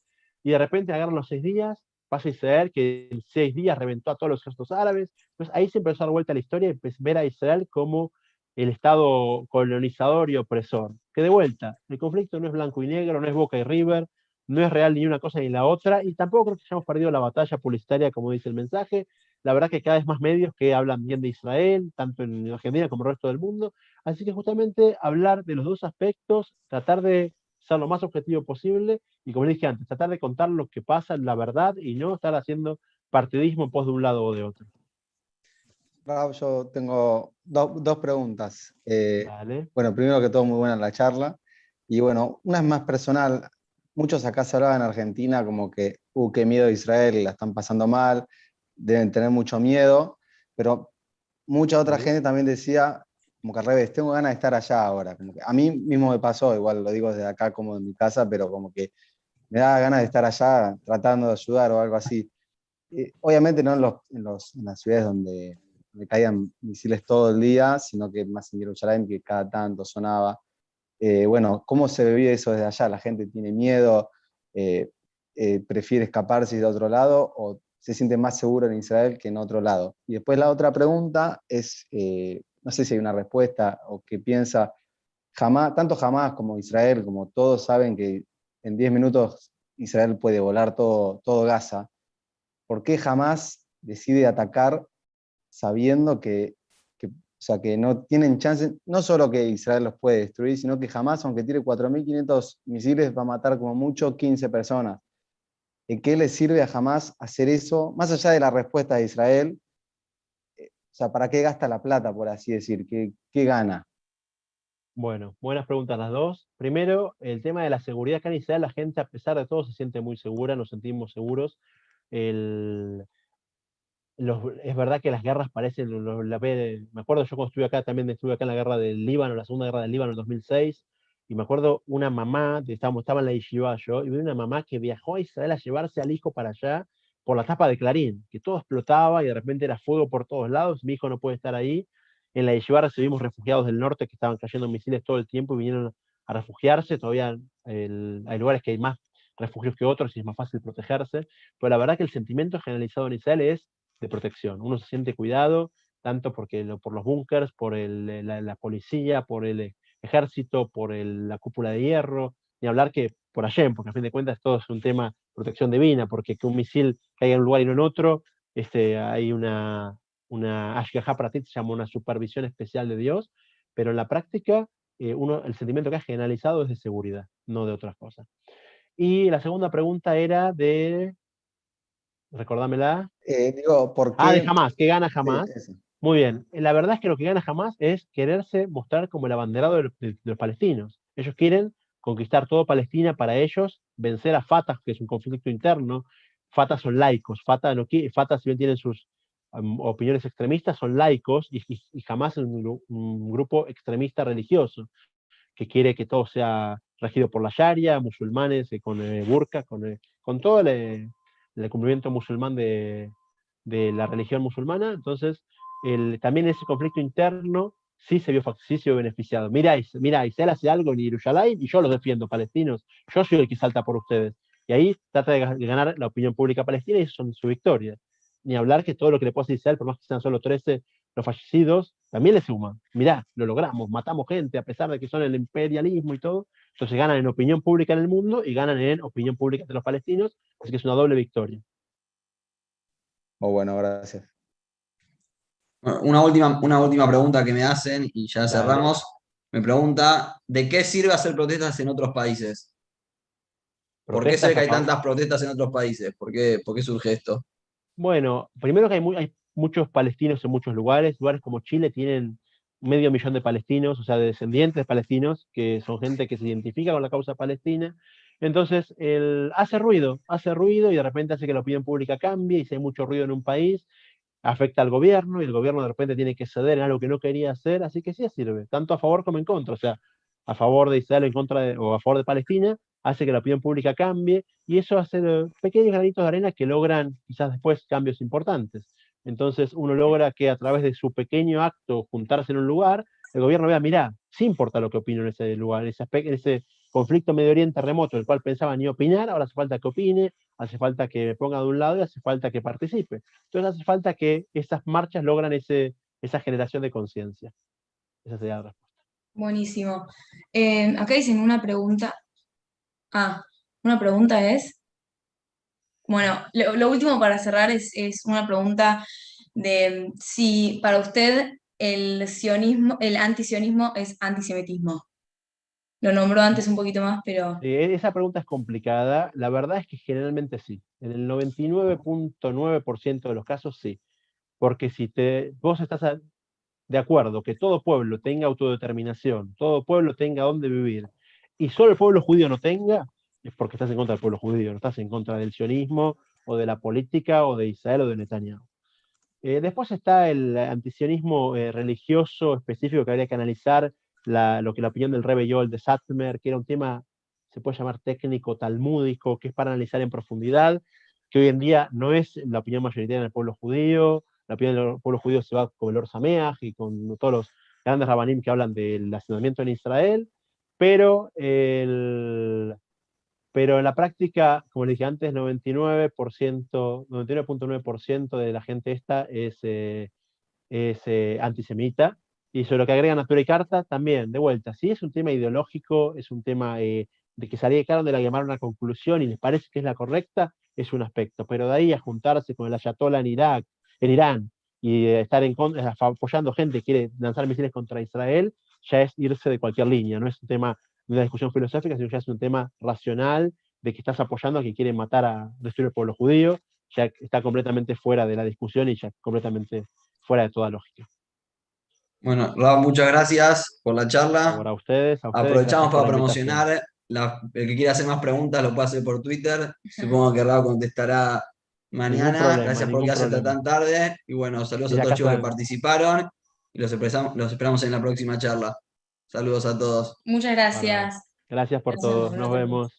y de repente agarran los 6 días, pasa a Israel que en 6 días reventó a todos los ejércitos árabes. Entonces ahí se empezó a dar vuelta la historia y ver a Israel como el estado colonizador y opresor. Que de vuelta, el conflicto no es blanco y negro, no es Boca y River, no es real ni una cosa ni la otra, y tampoco creo que hayamos perdido la batalla publicitaria como dice el mensaje. La verdad que cada vez más medios que hablan bien de Israel, tanto en Argentina como en el resto del mundo. Así que justamente hablar de los dos aspectos, tratar de ser lo más objetivo posible y como les dije antes, tratar de contar lo que pasa, la verdad y no estar haciendo partidismo en pos de un lado o de otro. Raúl, yo tengo dos preguntas. Vale. Bueno, primero que todo, muy buena la charla. Y bueno, una es más personal. Muchos acá se hablaban en Argentina como que, qué miedo de Israel, la están pasando mal, deben tener mucho miedo, pero mucha otra Sí. gente también decía, como que al revés, tengo ganas de estar allá ahora. Como que a mí mismo me pasó, igual lo digo desde acá como en mi casa, pero como que me da ganas de estar allá tratando de ayudar o algo así. Obviamente no en las ciudades donde caían misiles todo el día, sino que más en Jerusalén, que cada tanto sonaba. Bueno, ¿cómo se vive eso desde allá? ¿La gente tiene miedo? ¿Prefiere escaparse de otro lado? ¿O se siente más seguro en Israel que en otro lado? Y después la otra pregunta es, no sé si hay una respuesta o qué piensa tanto Hamás como Israel, como todos saben que en 10 minutos Israel puede volar todo Gaza, ¿por qué Hamás decide atacar sabiendo o sea, que no tienen chance, no solo que Israel los puede destruir, sino que Hamás, aunque tire 4.500 misiles, va a matar como mucho 15 personas? ¿En qué le sirve a Hamás hacer eso? Más allá de la respuesta de Israel, o sea, ¿para qué gasta la plata, por así decir? ¿Qué gana? Bueno, buenas preguntas las dos. Primero, el tema de la seguridad acá en Israel, la gente a pesar de todo se siente muy segura, nos sentimos seguros. El, es verdad que las guerras parecen, me acuerdo yo cuando estuve acá, también estuve acá en la guerra del Líbano, la segunda guerra del Líbano en 2006, y me acuerdo una mamá, estaba en la yeshiva yo, y vi una mamá que viajó a Israel a llevarse al hijo para allá por la tapa de Clarín, que todo explotaba y de repente era fuego por todos lados, mi hijo no puede estar ahí. En la yeshiva recibimos refugiados del norte que estaban cayendo misiles todo el tiempo y vinieron a refugiarse, todavía hay lugares que hay más refugios que otros y es más fácil protegerse, pero la verdad que el sentimiento generalizado en Israel es de protección. Uno se siente cuidado, tanto por los búnkers, por la policía, por el ejército, por la cúpula de hierro, ni hablar que por Hashem, porque a fin de cuentas todo es un tema de protección divina, porque que un misil caiga en un lugar y no en otro, hay una Ashgaha Pratit, se llama una supervisión especial de Dios, pero en la práctica el sentimiento que ha generalizado es de seguridad, no de otras cosas. Y la segunda pregunta era recordámela. Digo, ¿por De qué? Hamas, ¿qué gana Sí, Hamas? eso. Muy bien. La verdad es que lo que gana Hamas es quererse mostrar como el abanderado de los palestinos. Ellos quieren conquistar todo Palestina para ellos, vencer a Fatah, que es un conflicto interno. Fatah son laicos. Fatah, si bien tienen sus opiniones extremistas, son laicos y Hamas es un grupo extremista religioso que quiere que todo sea regido por la Sharia, musulmanes con burka, con todo el cumplimiento musulmán de la religión musulmana. Entonces, también ese conflicto interno sí se vio beneficiado. Mira, Israel hace algo en Jerusalén y yo los defiendo, palestinos. Yo soy el que salta por ustedes. Y ahí trata de ganar la opinión pública palestina y eso son su victoria. Ni hablar que todo lo que le puede hacer Israel, por más que sean solo 13 los fallecidos, también le suman. Mirá, lo logramos, matamos gente a pesar de que son el imperialismo y todo. Entonces ganan en opinión pública en el mundo y ganan en opinión pública de los palestinos, así que es una doble victoria. Bueno, gracias. Una última pregunta que me hacen y ya Dale. cerramos. Me pregunta, ¿de qué sirve hacer protestas en otros países? ¿Por qué se ve que hay tantas protestas en otros países? ¿Por qué surge esto? Bueno, primero que hay muchos palestinos en muchos lugares como Chile tienen 500.000 de palestinos, o sea, de descendientes de palestinos, que son gente que se identifica con la causa palestina. Entonces, hace ruido y de repente hace que la opinión pública cambie y si hay mucho ruido en un país, afecta al gobierno y el gobierno de repente tiene que ceder en algo que no quería hacer, así que sí sirve, tanto a favor como en contra, o sea, a favor de Israel o a favor de Palestina, hace que la opinión pública cambie y eso hace pequeños granitos de arena que logran quizás después cambios importantes. Entonces uno logra que a través de su pequeño acto juntarse en un lugar, el gobierno vea, mirá, sí importa lo que opino en ese lugar, en ese conflicto Medio Oriente remoto, el cual pensaba ni opinar, ahora hace falta que opine, hace falta que me ponga de un lado y hace falta que participe. Entonces hace falta que esas marchas logran esa generación de conciencia. Esa sería la respuesta. Buenísimo. Acá dicen una pregunta. Una pregunta es, bueno, lo último para cerrar es una pregunta de si para usted el antisionismo es antisemitismo. Lo nombró antes un poquito más, pero Esa pregunta es complicada. La verdad es que generalmente sí. En el 99.9% de los casos sí. Porque si vos estás de acuerdo que todo pueblo tenga autodeterminación, todo pueblo tenga dónde vivir, y solo el pueblo judío no tenga, es porque estás en contra del pueblo judío, no estás en contra del sionismo, o de la política, o de Israel, o de Netanyahu. Después está el antisionismo religioso específico que habría que analizar, lo que la opinión del Rebbe Joel de Satmer, que era un tema, se puede llamar técnico, talmúdico, que es para analizar en profundidad, que hoy en día no es la opinión mayoritaria del pueblo judío. La opinión del pueblo judío se va con el Or Sameach y con todos los grandes rabanim que hablan del asentamiento en Israel, pero pero en la práctica, como les dije antes, 99.9% de la gente esta es antisemita. Y sobre lo que agrega Natura y Carta, también, de vuelta, si es un tema ideológico, es un tema de que salieron de la llamar una conclusión y les parece que es la correcta, es un aspecto. Pero de ahí a juntarse con el ayatollah en Irán, y estar apoyando gente que quiere lanzar misiles contra Israel, ya es irse de cualquier línea. No es un tema de una discusión filosófica, sino que ya es un tema racional de que estás apoyando a que quieren destruir el pueblo judío. Ya está completamente fuera de la discusión y ya completamente fuera de toda lógica. Bueno, Rob, muchas gracias por la charla. Ahora a ustedes Aprovechamos gracias por para la invitación. promocionar. El que quiera hacer más preguntas lo puede hacer por Twitter. Supongo que Rob contestará mañana. Problema, Gracias por quedarse hasta tan tarde. Y bueno, saludos a todos los chicos que participaron. Y los esperamos en la próxima charla. Saludos a todos. Muchas gracias. Gracias por todo. Nos vemos.